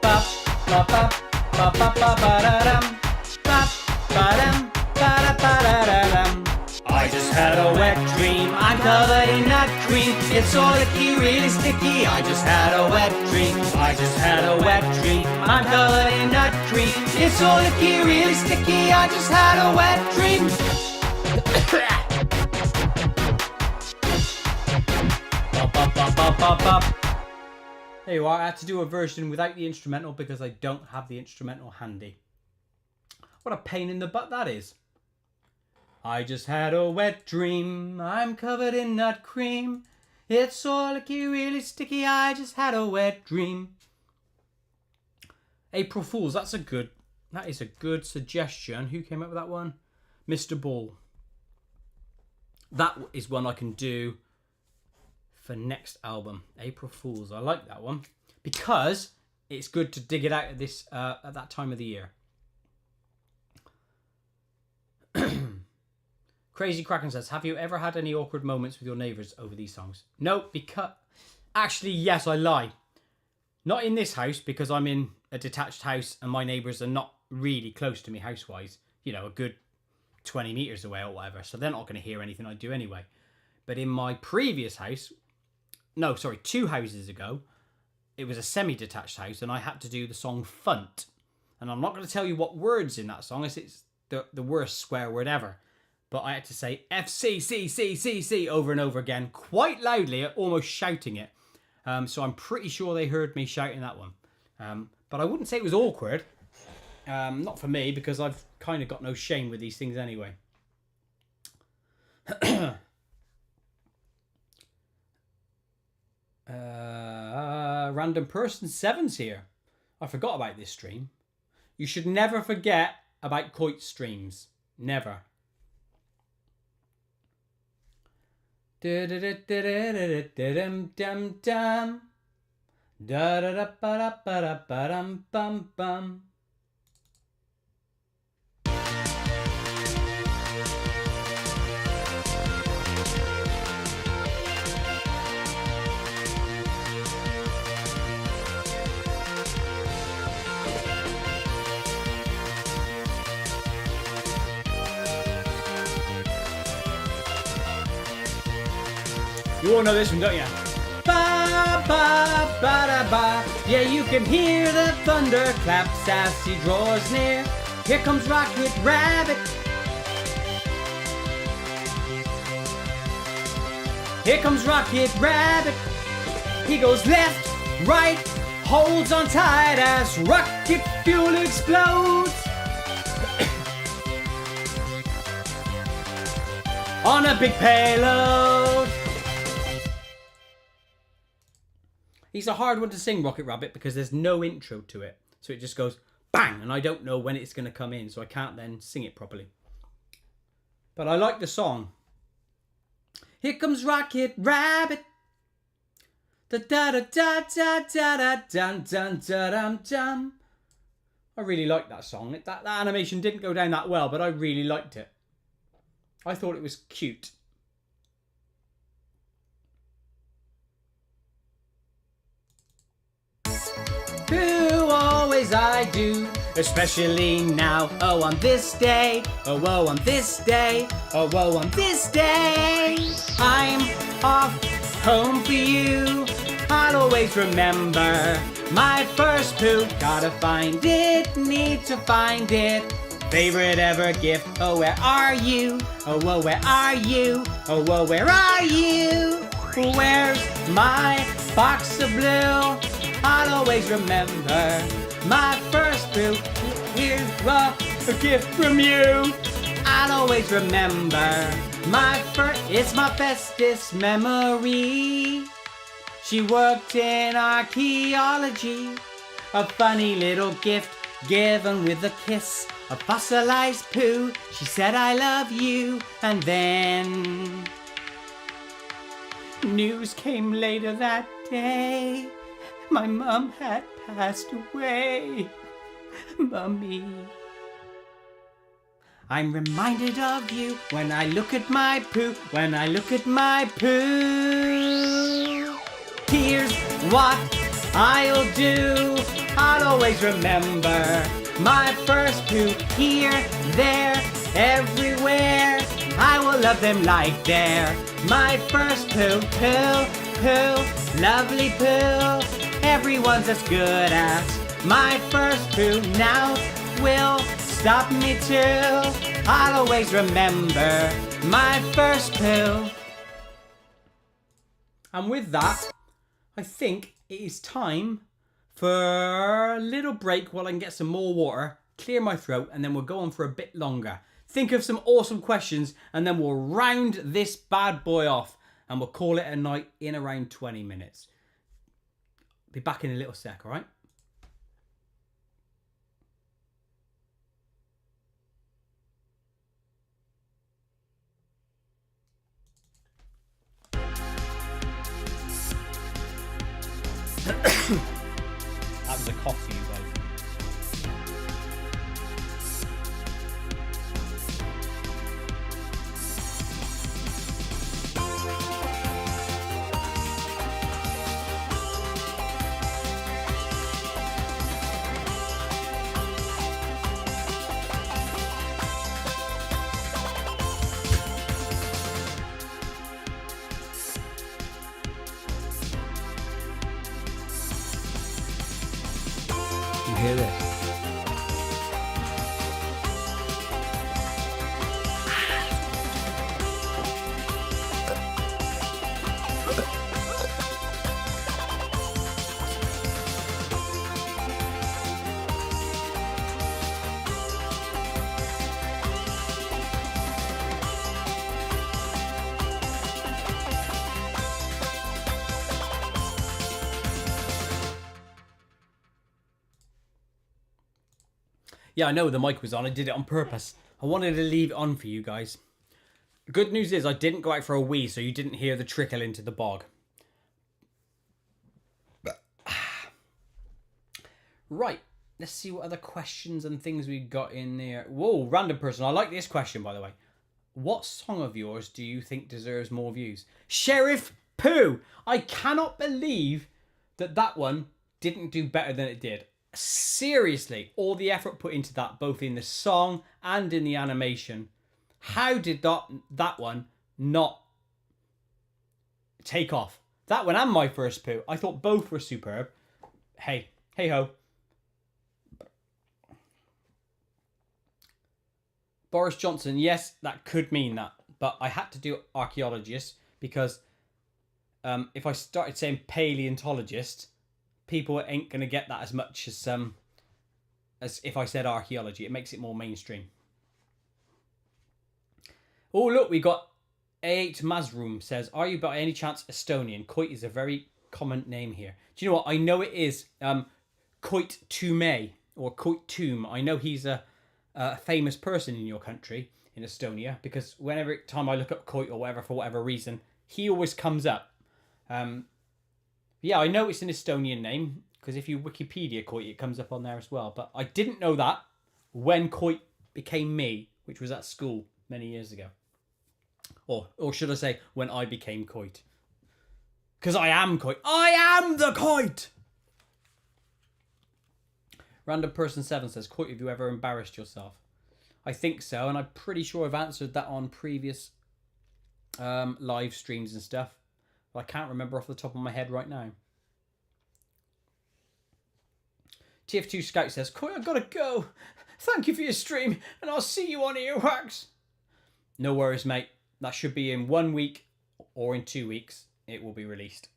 Bop, bop, bop, bop, bop, bop, ba-da-dum. Bop, ba-dum, ba-da-ba-da-da-dum. I just had a wet dream, I'm covered in nut cream. It's all icky, really sticky, I just had a wet dream. I just had a wet dream, I'm covered in nut cream. It's all icky, really sticky, I just had a wet dream. Bop, bop, bop, bop, bop, bop. There you are, I had to do a version without the instrumental because I don't have the instrumental handy. What a pain in the butt that is. I just had a wet dream, I'm covered in nut cream. It's all icky, really sticky, I just had a wet dream. April Fools, that is a good suggestion. Who came up with that one? Mr. Ball. That is one I can do for next album. April Fools, I like that one. Because it's good to dig it out at this at that time of the year. Crazy Kraken says, have you ever had any awkward moments with your neighbours over these songs? No, because... Actually, yes, I lie. Not in this house, because I'm in a detached house and my neighbours are not really close to me house-wise. You know, a good 20 metres away or whatever. So they're not going to hear anything I do anyway. But in my previous house... No, sorry, 2 houses ago, it was a semi-detached house and I had to do the song Funt. And I'm not going to tell you what words in that song. It's the worst swear word ever. But I had to say F-C-C-C-C-C over and over again, quite loudly, almost shouting it. So I'm pretty sure they heard me shouting that one. But I wouldn't say it was awkward. Not for me, because I've kind of got no shame with these things anyway. Random Person 7's here. I forgot about this stream. You should never forget about Koit streams. Never. Da da da da da da dum dum dum. Da da da ba da ba da ba dum bum bum. You all know this one, don't you? Ba ba ba da ba. Yeah, you can hear the thunderclaps as he draws near. Here comes Rocket Rabbit. Here comes Rocket Rabbit. He goes left, right, holds on tight as rocket fuel explodes. On a big payload. He's a hard one to sing, Rocket Rabbit, because there's no intro to it. So it just goes bang, and I don't know when it's going to come in, so I can't then sing it properly. But I like the song. Here comes Rocket Rabbit. Da da da da da da da dun dun da dum dum. I really liked that song. That animation didn't go down that well, but I really liked it. I thought it was cute. Who always I do, especially now. Oh, on this day, oh, whoa, on this day, oh, whoa, on this day. I'm off home for you. I'll always remember my first poo. Gotta find it, need to find it. Favorite ever gift, oh, where are you? Oh, whoa, where are you? Oh, whoa, where are you? Where's my box of blue? I'll always remember my first poo. Here's a gift from you. I'll always remember my first. It's my bestest memory. She worked in archaeology. A funny little gift given with a kiss. A fossilized poo. She said I love you. And then news came later that day. My mum had passed away. Mummy. I'm reminded of you when I look at my poo. When I look at my poo. Here's what I'll do. I'll always remember my first poo. Here, there, everywhere. I will love them like they're my first poo. Poo, poo, lovely poo. Everyone's as good as my first poo. Now will stop me too. I'll always remember my first poo. And with that, I think it is time for a little break while I can get some more water, clear my throat, and then we'll go on for a bit longer. Think of some awesome questions, and then we'll round this bad boy off, and we'll call it a night in around 20 minutes. Be back in a little sec, all right? That was a cough for you guys. You hear this? Yeah, I know the mic was on. I did it on purpose. I wanted to leave it on for you guys. Good news is I didn't go out for a wee, so you didn't hear the trickle into the bog. Right, let's see what other questions and things we got in there. Whoa, random person. I like this question, by the way. What song of yours do you think deserves more views? Sheriff Pooh! I cannot believe that one didn't do better than it did. Seriously, all the effort put into that, both in the song and in the animation. How did that one not take off? That one and my first poo. I thought both were superb. Hey ho. Boris Johnson, yes, that could mean that. But I had to do archaeologist because if I started saying paleontologist, people ain't going to get that as much as if I said archaeology. It makes it more mainstream. Oh, look, we got A8 Mazroom says, are you by any chance Estonian? Koit is a very common name here. Do you know what? I know it is Koit Tume or Koit Toom. I know he's a famous person in your country, in Estonia, because whenever time I look up Koit or whatever, for whatever reason, he always comes up. Yeah, I know it's an Estonian name, because if you Wikipedia Koit, it comes up on there as well. But I didn't know that when Koit became me, which was at school many years ago. Or should I say, when I became Koit. Because I am Koit. I am the Koit! Random Person 7 says, Koit, have you ever embarrassed yourself? I think so, and I'm pretty sure I've answered that on previous live streams and stuff. I can't remember off the top of my head right now. TF2 Scout says, Koit, I've got to go. Thank you for your stream, and I'll see you on Earwax. No worries, mate. That should be in 1 week or in 2 weeks. It will be released.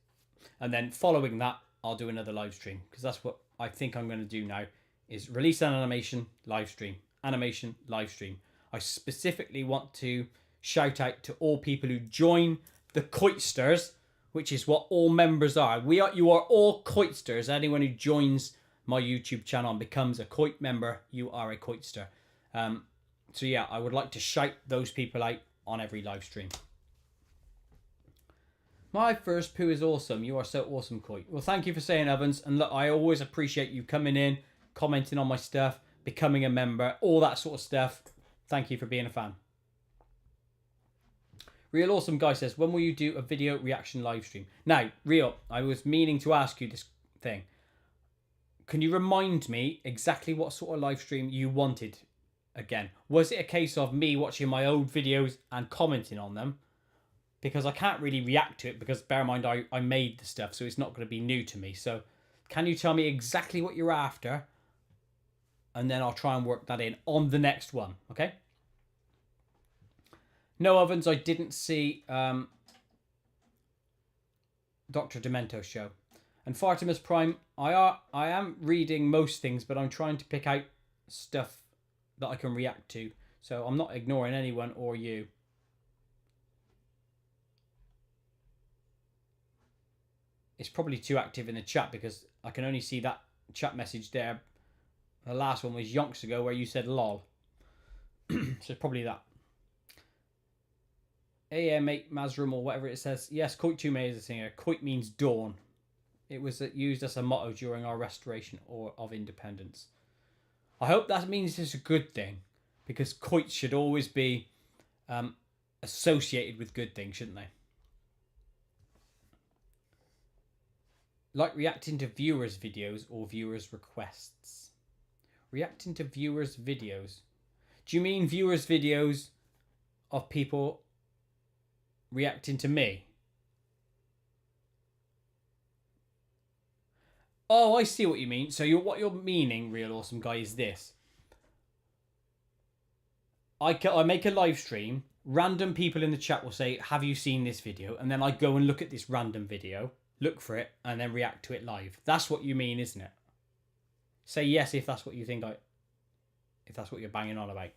And then following that, I'll do another live stream, because that's what I think I'm going to do now, is release an animation, live stream. Animation, live stream. I specifically want to shout out to all people who join the Koitsters, which is what all members are. You are all Koitsters. Anyone who joins my YouTube channel and becomes a Koit member, you are a Koitster. So yeah, I would like to shout those people out on every live stream. My first poo is awesome. You are so awesome, Koit. Well, thank you for saying, Evans. And look, I always appreciate you coming in, commenting on my stuff, becoming a member, all that sort of stuff. Thank you for being a fan. Real Awesome Guy says, when will you do a video reaction live stream? Now, Real, I was meaning to ask you this thing. Can you remind me exactly what sort of live stream you wanted again? Was it a case of me watching my old videos and commenting on them? Because I can't really react to it, because bear in mind I made the stuff, so it's not going to be new to me. So can you tell me exactly what you're after? And then I'll try and work that in on the next one, okay? No, Ovens, I didn't see Dr. Demento's show. And Fartimus Prime, I am reading most things, but I'm trying to pick out stuff that I can react to. So I'm not ignoring anyone or you. It's probably too active in the chat, because I can only see that chat message there. The last one was yonks ago where you said lol. So it's probably that. AM8 Mazrum or whatever it says. Yes, Koit Tume is a singer. Koit means dawn. It was used as a motto during our restoration of independence. I hope that means it's a good thing, because Koit should always be associated with good things, shouldn't they? Like reacting to viewers' videos or viewers' requests. Reacting to viewers' videos. Do you mean viewers' videos of people reacting to me? Oh, I see what you mean. So what you're meaning, Real Awesome Guy, is this. I make a live stream. Random people in the chat will say, have you seen this video? And then I go and look at this random video, look for it, and then react to it live. That's what you mean, isn't it? Say yes if that's what you think if that's what you're banging on about.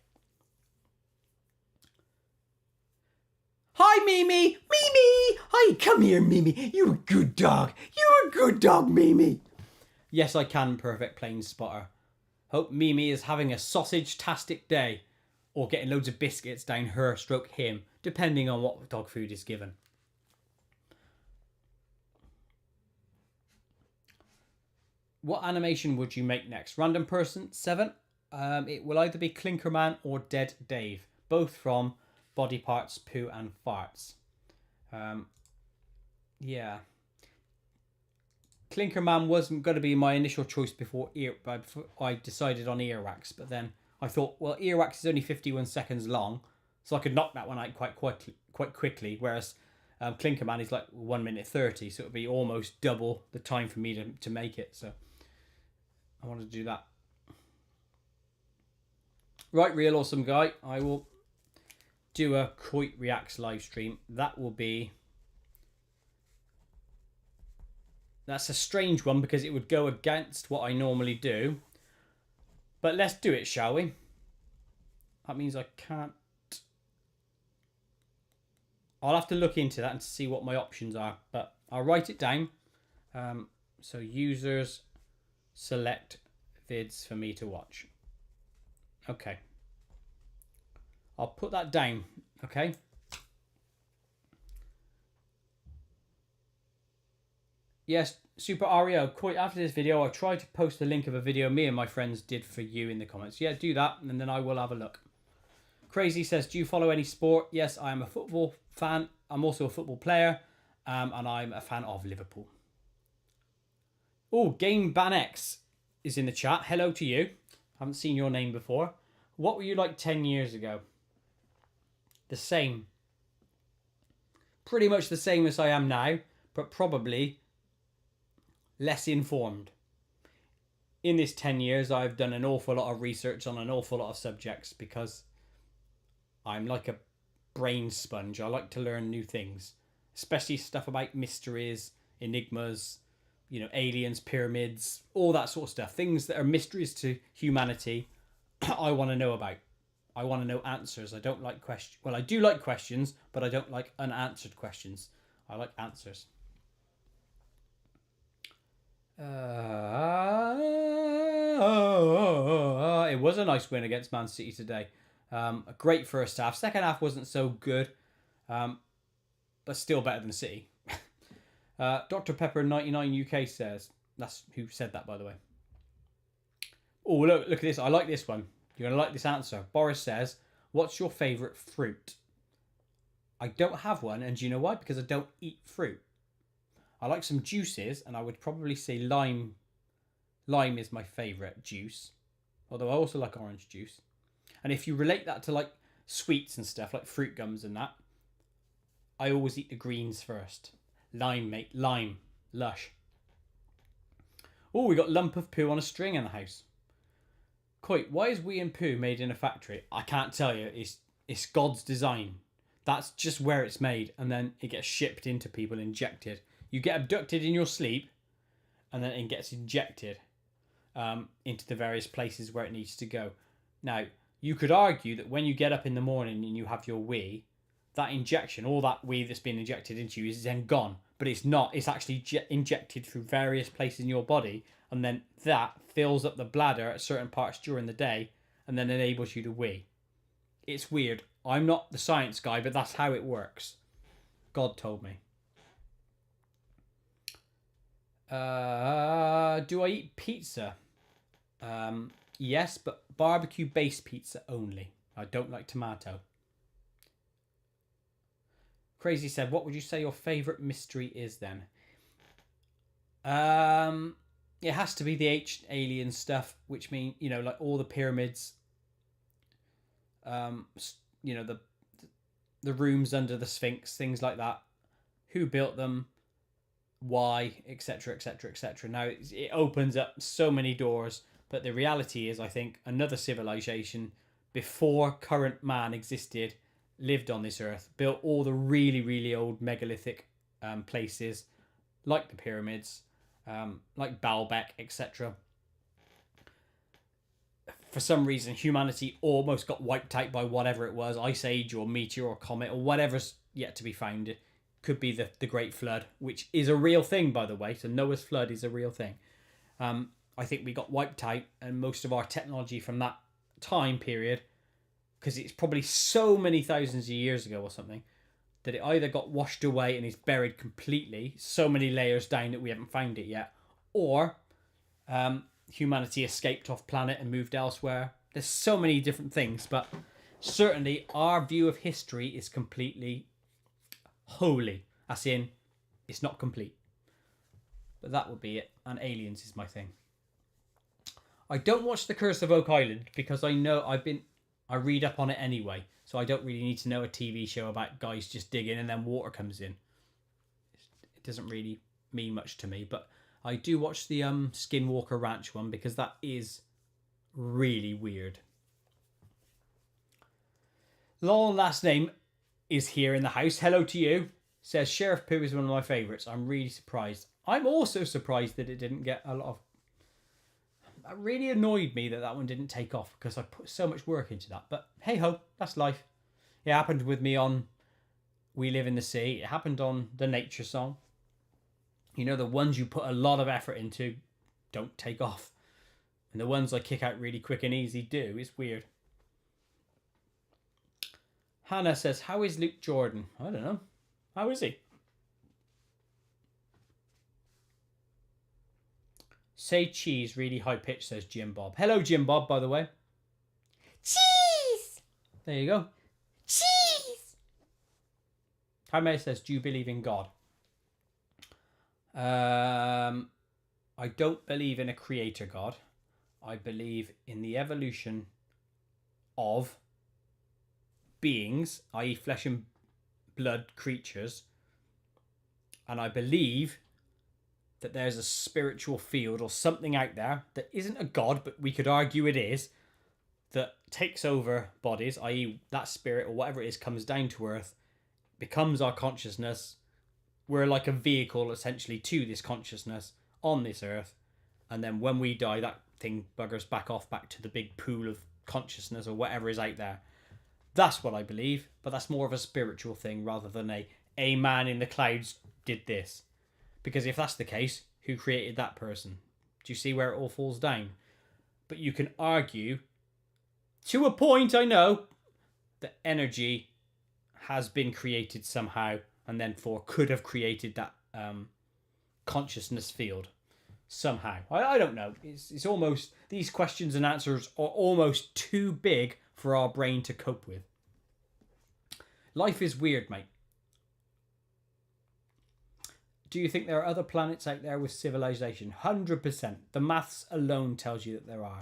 Hi, Mimi! Mimi! Hi, come here, Mimi. You're a good dog. You're a good dog, Mimi. Yes, I can, Perfect Plain Spotter. Hope Mimi is having a sausage-tastic day, or getting loads of biscuits down her stroke him, depending on what dog food is given. What animation would you make next? Random person 7. It will either be Clinkerman or Dead Dave, both from Body Parts, Poo and Farts. Yeah. Clinkerman wasn't going to be my initial choice before I decided on Earwax, but then I thought, well, Earwax is only 51 seconds long, so I could knock that one out quite quickly, whereas Clinkerman is like 1 minute 30, so it would be almost double the time for me to make it, so I wanted to do that. Right, Real Awesome Guy, I will do a Koit Reacts live stream. That will be... That's a strange one, because it would go against what I normally do. But let's do it, shall we? That means I can't... I'll have to look into that and see what my options are. But I'll write it down. So users select vids for me to watch. Okay. I'll put that down. Okay. Yes, Super Ario, quite after this video, I'll try to post a link of a video me and my friends did for you in the comments. Yeah, do that, and then I will have a look. Crazy says, do you follow any sport? Yes, I am a football fan. I'm also a football player, and I'm a fan of Liverpool. Oh, Game Ban X is in the chat. Hello to you. Haven't seen your name before. What were you like 10 years ago? The same. Pretty much the same as I am now, but probably less informed. In this 10 years, I've done an awful lot of research on an awful lot of subjects, because I'm like a brain sponge. I like to learn new things, especially stuff about mysteries, enigmas, aliens, pyramids, all that sort of stuff. Things that are mysteries to humanity. I want to know about. I want to know answers. I don't like questions. Well, I do like questions, but I don't like unanswered questions. I like answers. It was a nice win against Man City today. A great first half. Second half wasn't so good, but still better than City. Dr. Pepper 99 UK says, that's who said that, by the way. Oh, look at this. I like this one. You're going to like this answer. Boris says, what's your favourite fruit? I don't have one, and do you know why? Because I don't eat fruit. I like some juices, and I would probably say lime. Lime is my favourite juice, although I also like orange juice. And if you relate that to like sweets and stuff, like fruit gums and that, I always eat the greens first. Lime, mate. Lime. Lush. Oh, we got lump of poo on a string in the house. Koit, why is wee and poo made in a factory? I can't tell you. It's God's design. That's just where it's made, and then it gets shipped into people, injected. You get abducted in your sleep, and then it gets injected into the various places where it needs to go. Now, you could argue that when you get up in the morning and you have your wee, that injection, all that wee that's been injected into you is then gone. But it's not. It's actually injected through various places in your body, and then that fills up the bladder at certain parts during the day, and then enables you to wee. It's weird. I'm not the science guy, but that's how it works. God told me. Do I eat pizza? Yes, but barbecue-based pizza only. I don't like tomato. Crazy said, what would you say your favourite mystery is then? It has to be the ancient alien stuff, which mean, like all the pyramids, the rooms under the Sphinx, things like that. Who built them? Why? Etc. Etc. Etc. Now it opens up so many doors, but the reality is, I think another civilization before current man existed lived on this earth, built all the really, really old megalithic places, like the pyramids, like Baalbek, etc. For some reason, humanity almost got wiped out by whatever it was, ice age or meteor or comet or whatever's yet to be found. It could be the Great Flood, which is a real thing, by the way. So Noah's Flood is a real thing. I think we got wiped out, and most of our technology from that time period, because it's probably so many thousands of years ago or something, that it either got washed away and is buried completely, so many layers down that we haven't found it yet, or humanity escaped off planet and moved elsewhere. There's so many different things, but certainly our view of history is completely holy, as in it's not complete. But that would be it, and aliens is my thing. I don't watch The Curse of Oak Island because I know I read up on it anyway, so I don't really need to know a TV show about guys just digging and then water comes in. It doesn't really mean much to me, but I do watch the Skinwalker Ranch one because that is really weird. Lol last name is here in the house. Hello to you. Says Sheriff Pooh is one of my favourites. I'm really surprised. I'm also surprised that it didn't get a lot of... That really annoyed me that one didn't take off because I put so much work into that. But hey ho, that's life. It happened with me on We Live in the Sea. It happened on the Nature Song. The ones you put a lot of effort into don't take off. And the ones I kick out really quick and easy do. It's weird. Hannah says, how is Luke Jordan? I don't know. How is he? Say cheese really high pitch, says Jim Bob. Hello, Jim Bob, by the way. Cheese! There you go. Cheese! Jaime says, do you believe in God? I don't believe in a creator God. I believe in the evolution of beings, i.e. flesh and blood creatures. And I believe that there's a spiritual field or something out there that isn't a god, but we could argue it is, that takes over bodies, i.e. that spirit or whatever it is comes down to earth, becomes our consciousness. We're like a vehicle essentially to this consciousness. on this earth, and then when we die, that thing buggers back off back to the big pool of consciousness or whatever is out there. That's what I believe, but that's more of a spiritual thing rather than a man in the clouds did this. Because if that's the case, who created that person? Do you see where it all falls down? But you can argue, to a point, I know, that energy has been created somehow and then could have created that consciousness field somehow. I don't know. It's almost, these questions and answers are almost too big for our brain to cope with. Life is weird, mate. Do you think there are other planets out there with civilization? 100%. The maths alone tells you that there are.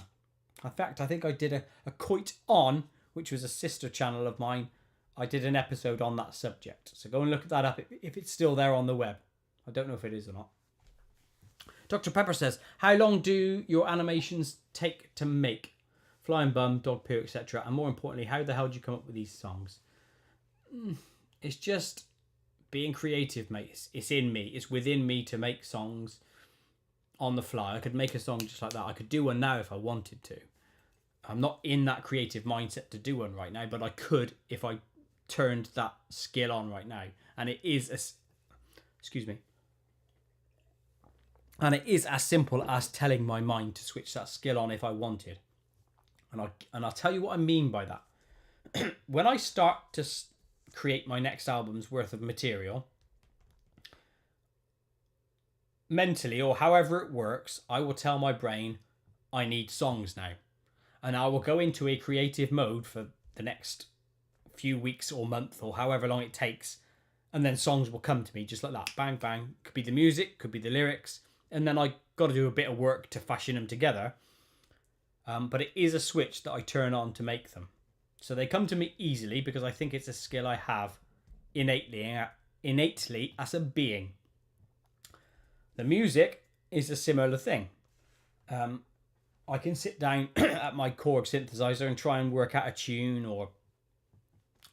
In fact, I think I did a Koit on, which was a sister channel of mine. I did an episode on that subject. So go and look that up if it's still there on the web. I don't know if it is or not. Dr. Pepper says, how long do your animations take to make? Flying Bum, Dog Poo, etc. And more importantly, how the hell do you come up with these songs? It's just being creative, mate. It's in me. It's within me to make songs on the fly. I could make a song just like that. I could do one now if I wanted to. I'm not in that creative mindset to do one right now, but I could if I turned that skill on right now. And it is excuse me. And it is as simple as telling my mind to switch that skill on if I wanted. And I'll tell you what I mean by that. When I start to create my next album's worth of material, mentally or however it works, I will tell my brain I need songs now. And I will go into a creative mode for the next few weeks or month or however long it takes. And then songs will come to me just like that. Bang, bang. Could be the music, could be the lyrics. And then I got to do a bit of work to fashion them together. But it is a switch that I turn on to make them. So they come to me easily because I think it's a skill I have innately as a being. The music is a similar thing. I can sit down at my Korg synthesizer and try and work out a tune or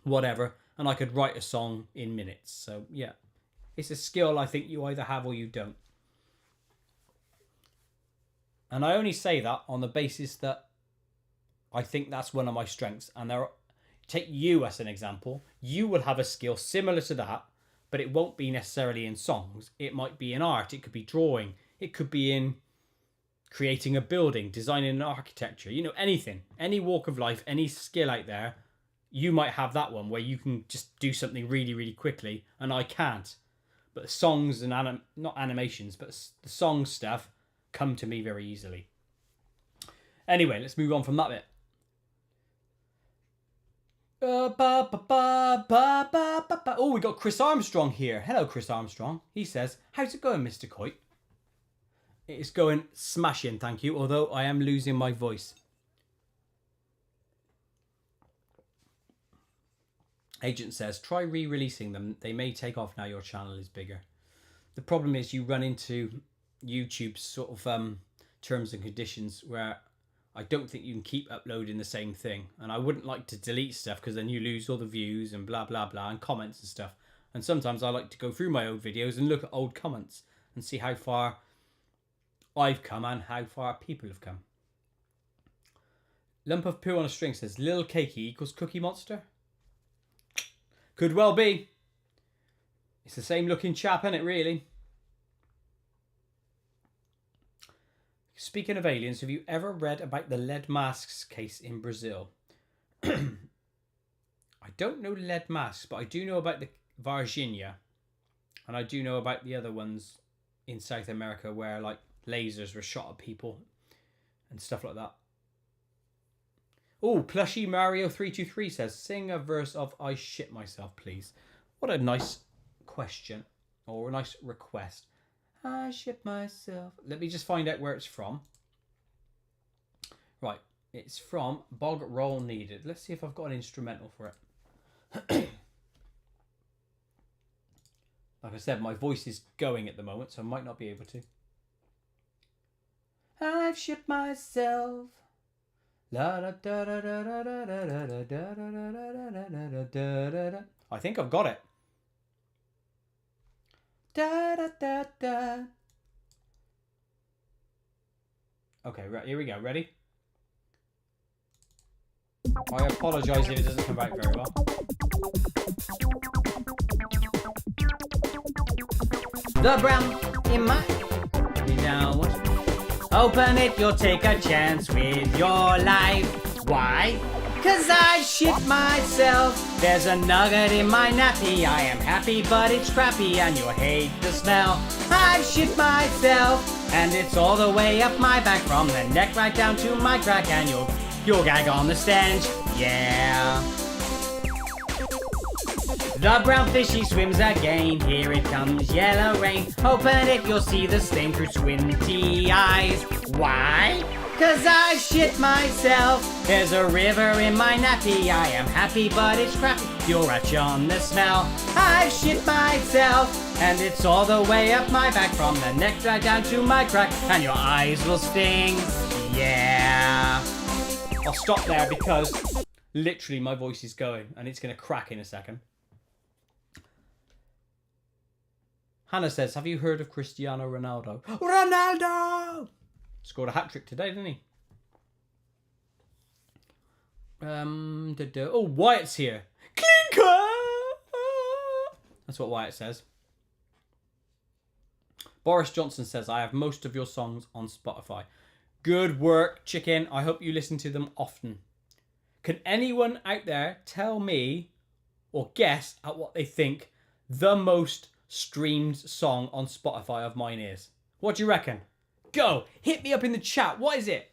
whatever, and I could write a song in minutes. So yeah, it's a skill I think you either have or you don't. And I only say that on the basis that I think that's one of my strengths. And take you as an example. You will have a skill similar to that, but it won't be necessarily in songs. It might be in art. It could be drawing. It could be in creating a building, designing an architecture. You know, anything. Any walk of life, any skill out there, you might have that one where you can just do something really, really quickly, and I can't. But the songs and not animations, but the song stuff come to me very easily. Anyway, let's move on from that bit. Oh, we got Chris Armstrong here. Hello, Chris Armstrong. He says, how's it going, Mr. Coit? It is going smashing, thank you, although I am losing my voice. Agent says, try re-releasing them. They may take off now your channel is bigger. The problem is you run into YouTube's sort of terms and conditions where I don't think you can keep uploading the same thing. And I wouldn't like to delete stuff because then you lose all the views and blah, blah, blah, and comments and stuff. And sometimes I like to go through my old videos and look at old comments and see how far I've come and how far people have come. Lump of Poo on a String says, Lil Cakey equals Cookie Monster? Could well be. It's the same looking chap, isn't it, really? Speaking of aliens, have you ever read about the lead masks case in Brazil? I don't know lead masks, but I do know about the Varginha. And I do know about the other ones in South America where like lasers were shot at people and stuff like that. Oh, Plushy Mario 323 says, sing a verse of I Shit Myself, please. What a nice question or a nice request. I shit myself. Let me just find out where it's from. Right, it's from Bog Roll Needed. Let's see if I've got an instrumental for it. Like I said, my voice is going at the moment, so I might not be able to. I've shit myself. I think I've got it. Da da da da. Okay, here we go. Ready? I apologise if it doesn't come out very well. The brown in my... Now what? Open it, you'll take a chance with your life. Why? 'Cause I shit myself. There's a nugget in my nappy. I am happy, but it's crappy, and you'll hate the smell. I shit myself, and it's all the way up my back, from the neck right down to my crack, and you'll gag on the stench. Yeah. The brown fishy swims again. Here it comes, yellow rain. Open it, you'll see the stain through squinty eyes. Why? 'Cause I shit myself. There's a river in my nappy. I am happy, but it's crappy. You'll retch on the smell. I shit myself, and it's all the way up my back, from the neck right down to my crack, and your eyes will sting. Yeah. I'll stop there because literally my voice is going and it's going to crack in a second. Hannah says, have you heard of Cristiano Ronaldo? Ronaldo! Scored a hat-trick today, didn't he? Oh, Wyatt's here. Clinker! That's what Wyatt says. Boris Johnson says, I have most of your songs on Spotify. Good work, chicken. I hope you listen to them often. Can anyone out there tell me or guess at what they think the most streamed song on Spotify of mine is? What do you reckon? Go! Hit me up in the chat. What is it?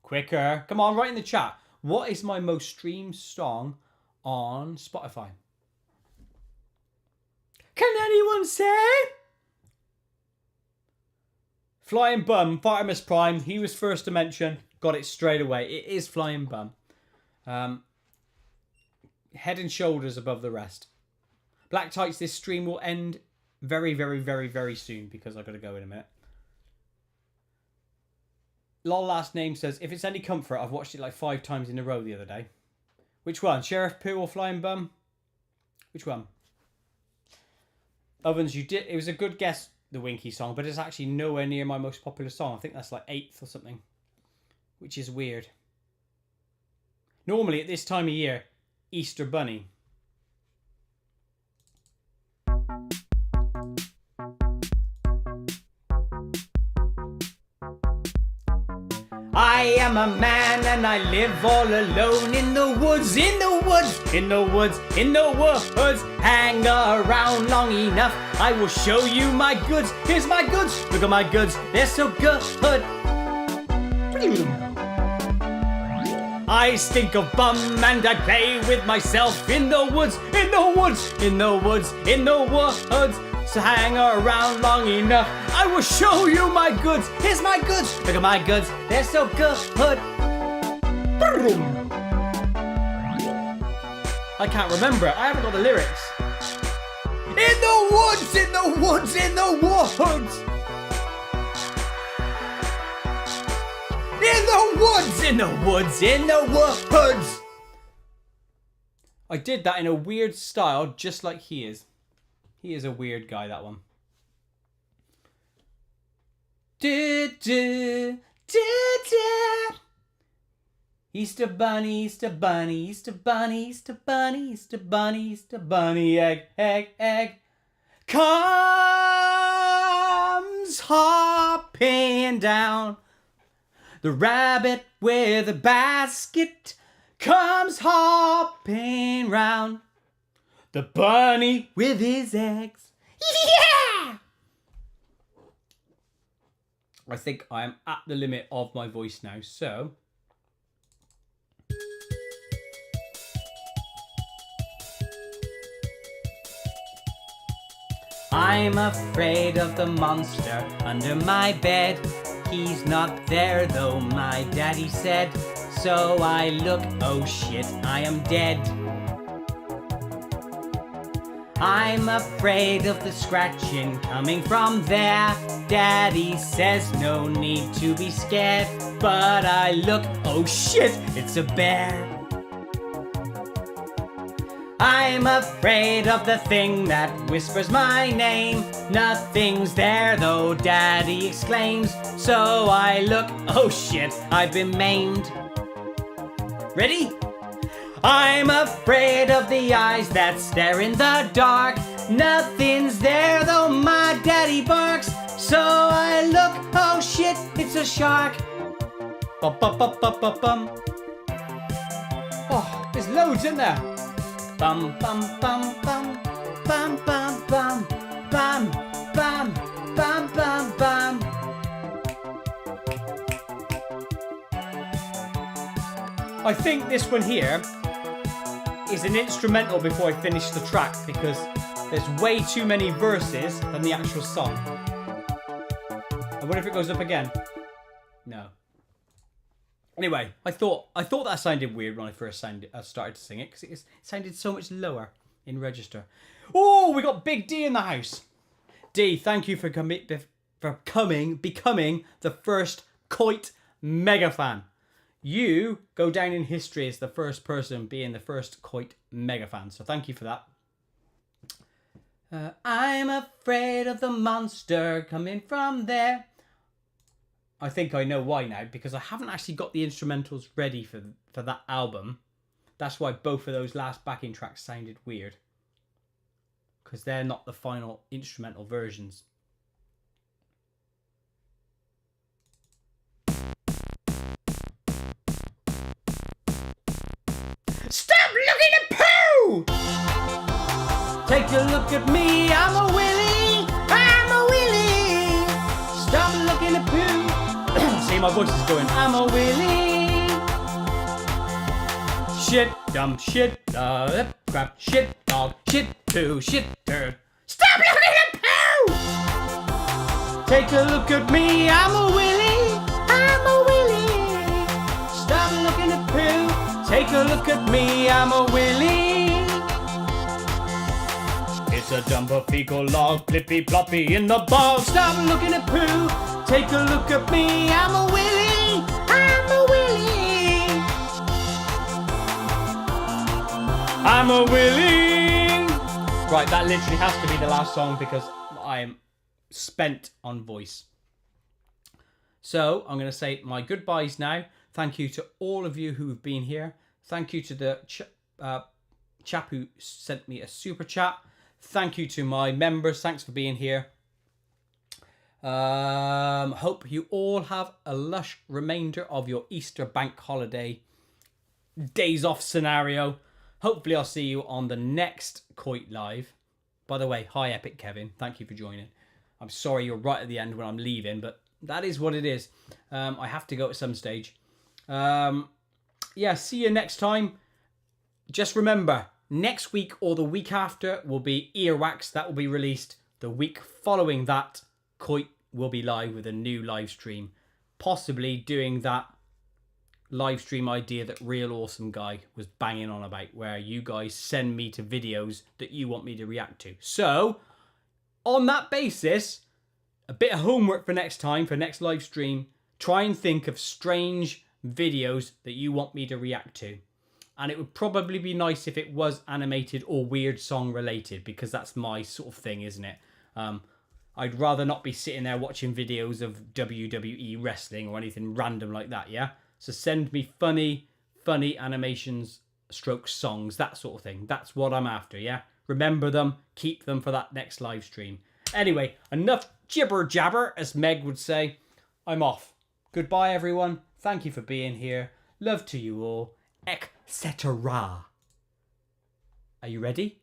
Quicker. Come on, write in the chat. What is my most streamed song on Spotify? Can anyone say? Flying Bum, Artemis Prime. He was first to mention. Got it straight away. It is Flying Bum. Head and shoulders above the rest. Black Tights, this stream will end very, very, very, very soon because I've got to go in a minute. Lol last name says, if it's any comfort, I've watched it like 5 times in a row the other day. Which one? Sheriff Pooh or Flying Bum? Which one? Ovens, you did. It was a good guess, the Winky song, but it's actually nowhere near my most popular song. I think that's like 8th or something, which is weird. Normally at this time of year, Easter Bunny. I am a man and I live all alone in the woods, in the woods, in the woods, in the woods. Hang around long enough, I will show you my goods. Here's my goods, look at my goods, they're so good. I stink of bum and I play with myself in the woods, in the woods, in the woods, in the woods. So hang around long enough, I will show you my goods. Here's my goods, look at my goods, they're so good. I can't remember it. I haven't got the lyrics. In the woods, in the woods, in the woods. In the woods, in the woods, in the woods. I did that in a weird style, just like he is. He is a weird guy, that one. Easter bunny, Easter bunny, Easter bunny, Easter bunny, Easter bunny, Easter bunny, egg, egg, egg. Comes hopping down. The rabbit with a basket comes hopping round. The bunny with his eggs. Yeah! I think I am at the limit of my voice now, so... I'm afraid of the monster under my bed. He's not there though, my daddy said. So I look, oh shit, I am dead. I'm afraid of the scratching coming from there. Daddy says no need to be scared. But I look, oh shit, it's a bear. I'm afraid of the thing that whispers my name. Nothing's there though, Daddy exclaims. So I look, oh shit, I've been maimed. Ready? I'm afraid of the eyes that stare in the dark. Nothing's there though, my daddy barks. So I look, oh shit, it's a shark. Bum bum bum bum bum bum. Oh, there's loads in there. Bum bum bum bum bum bum bum bum bum bum bum bum. I think this one here is an instrumental before I finish the track because there's way too many verses than the actual song. I wonder if it goes up again. No. Anyway, I thought that sounded weird when I first started to sing it because it sounded so much lower in register. Oh, we got Big D in the house. D, thank you for becoming the first Koit mega fan. You go down in history as the first person being the first Koit mega fan. So thank you for that. I'm afraid of the monster coming from there. I think I know why now, because I haven't actually got the instrumentals ready for that album. That's why both of those last backing tracks sounded weird. Because they're not the final instrumental versions. Stop looking at poo! Take a look at me, I'm a willy, I'm a willy. Stop looking at poo. See, my voice is going. I'm a willy. Shit, dumb, shit, crap, shit, dog, shit, poo, shit, turd. Stop looking at poo! Take a look at me, I'm a willy, I'm a willy. Stop looking at poo. Take a look at me, I'm a willy. It's a dumper fecal log, flippy ploppy in the bog. Stop looking at poo. Take a look at me, I'm a willy, I'm a willy. I'm a willing. Right, that literally has to be the last song because I am spent on voice. So I'm going to say my goodbyes now. Thank you to all of you who have been here. Thank you to the chap who sent me a super chat. Thank you to my members. Thanks for being here. Hope you all have a lush remainder of your Easter bank holiday days off scenario. Hopefully I'll see you on the next Koit Live. By the way, hi Epic Kevin. Thank you for joining. I'm sorry you're right at the end when I'm leaving, but that is what it is. I have to go at some stage. Yeah, see you next time. Just remember, next week or the week after will be Earwax. That will be released. The week following that, Koit will be live with a new live stream. Possibly doing that live stream idea that Real Awesome Guy was banging on about, where you guys send me to videos that you want me to react to. So, on that basis, a bit of homework for next time, for next live stream. Try and think of strange videos that you want me to react to. And it would probably be nice if it was animated or weird song related, because that's my sort of thing, isn't it? I'd rather not be sitting there watching videos of WWE wrestling or anything random like that, yeah? So send me funny animations, stroke songs, that sort of thing. That's what I'm after, yeah? Remember them, keep them for that next live stream. Anyway, enough jibber jabber, as Meg would say. I'm off. Goodbye, everyone. Thank you for being here. Love to you all, etc. Are you ready?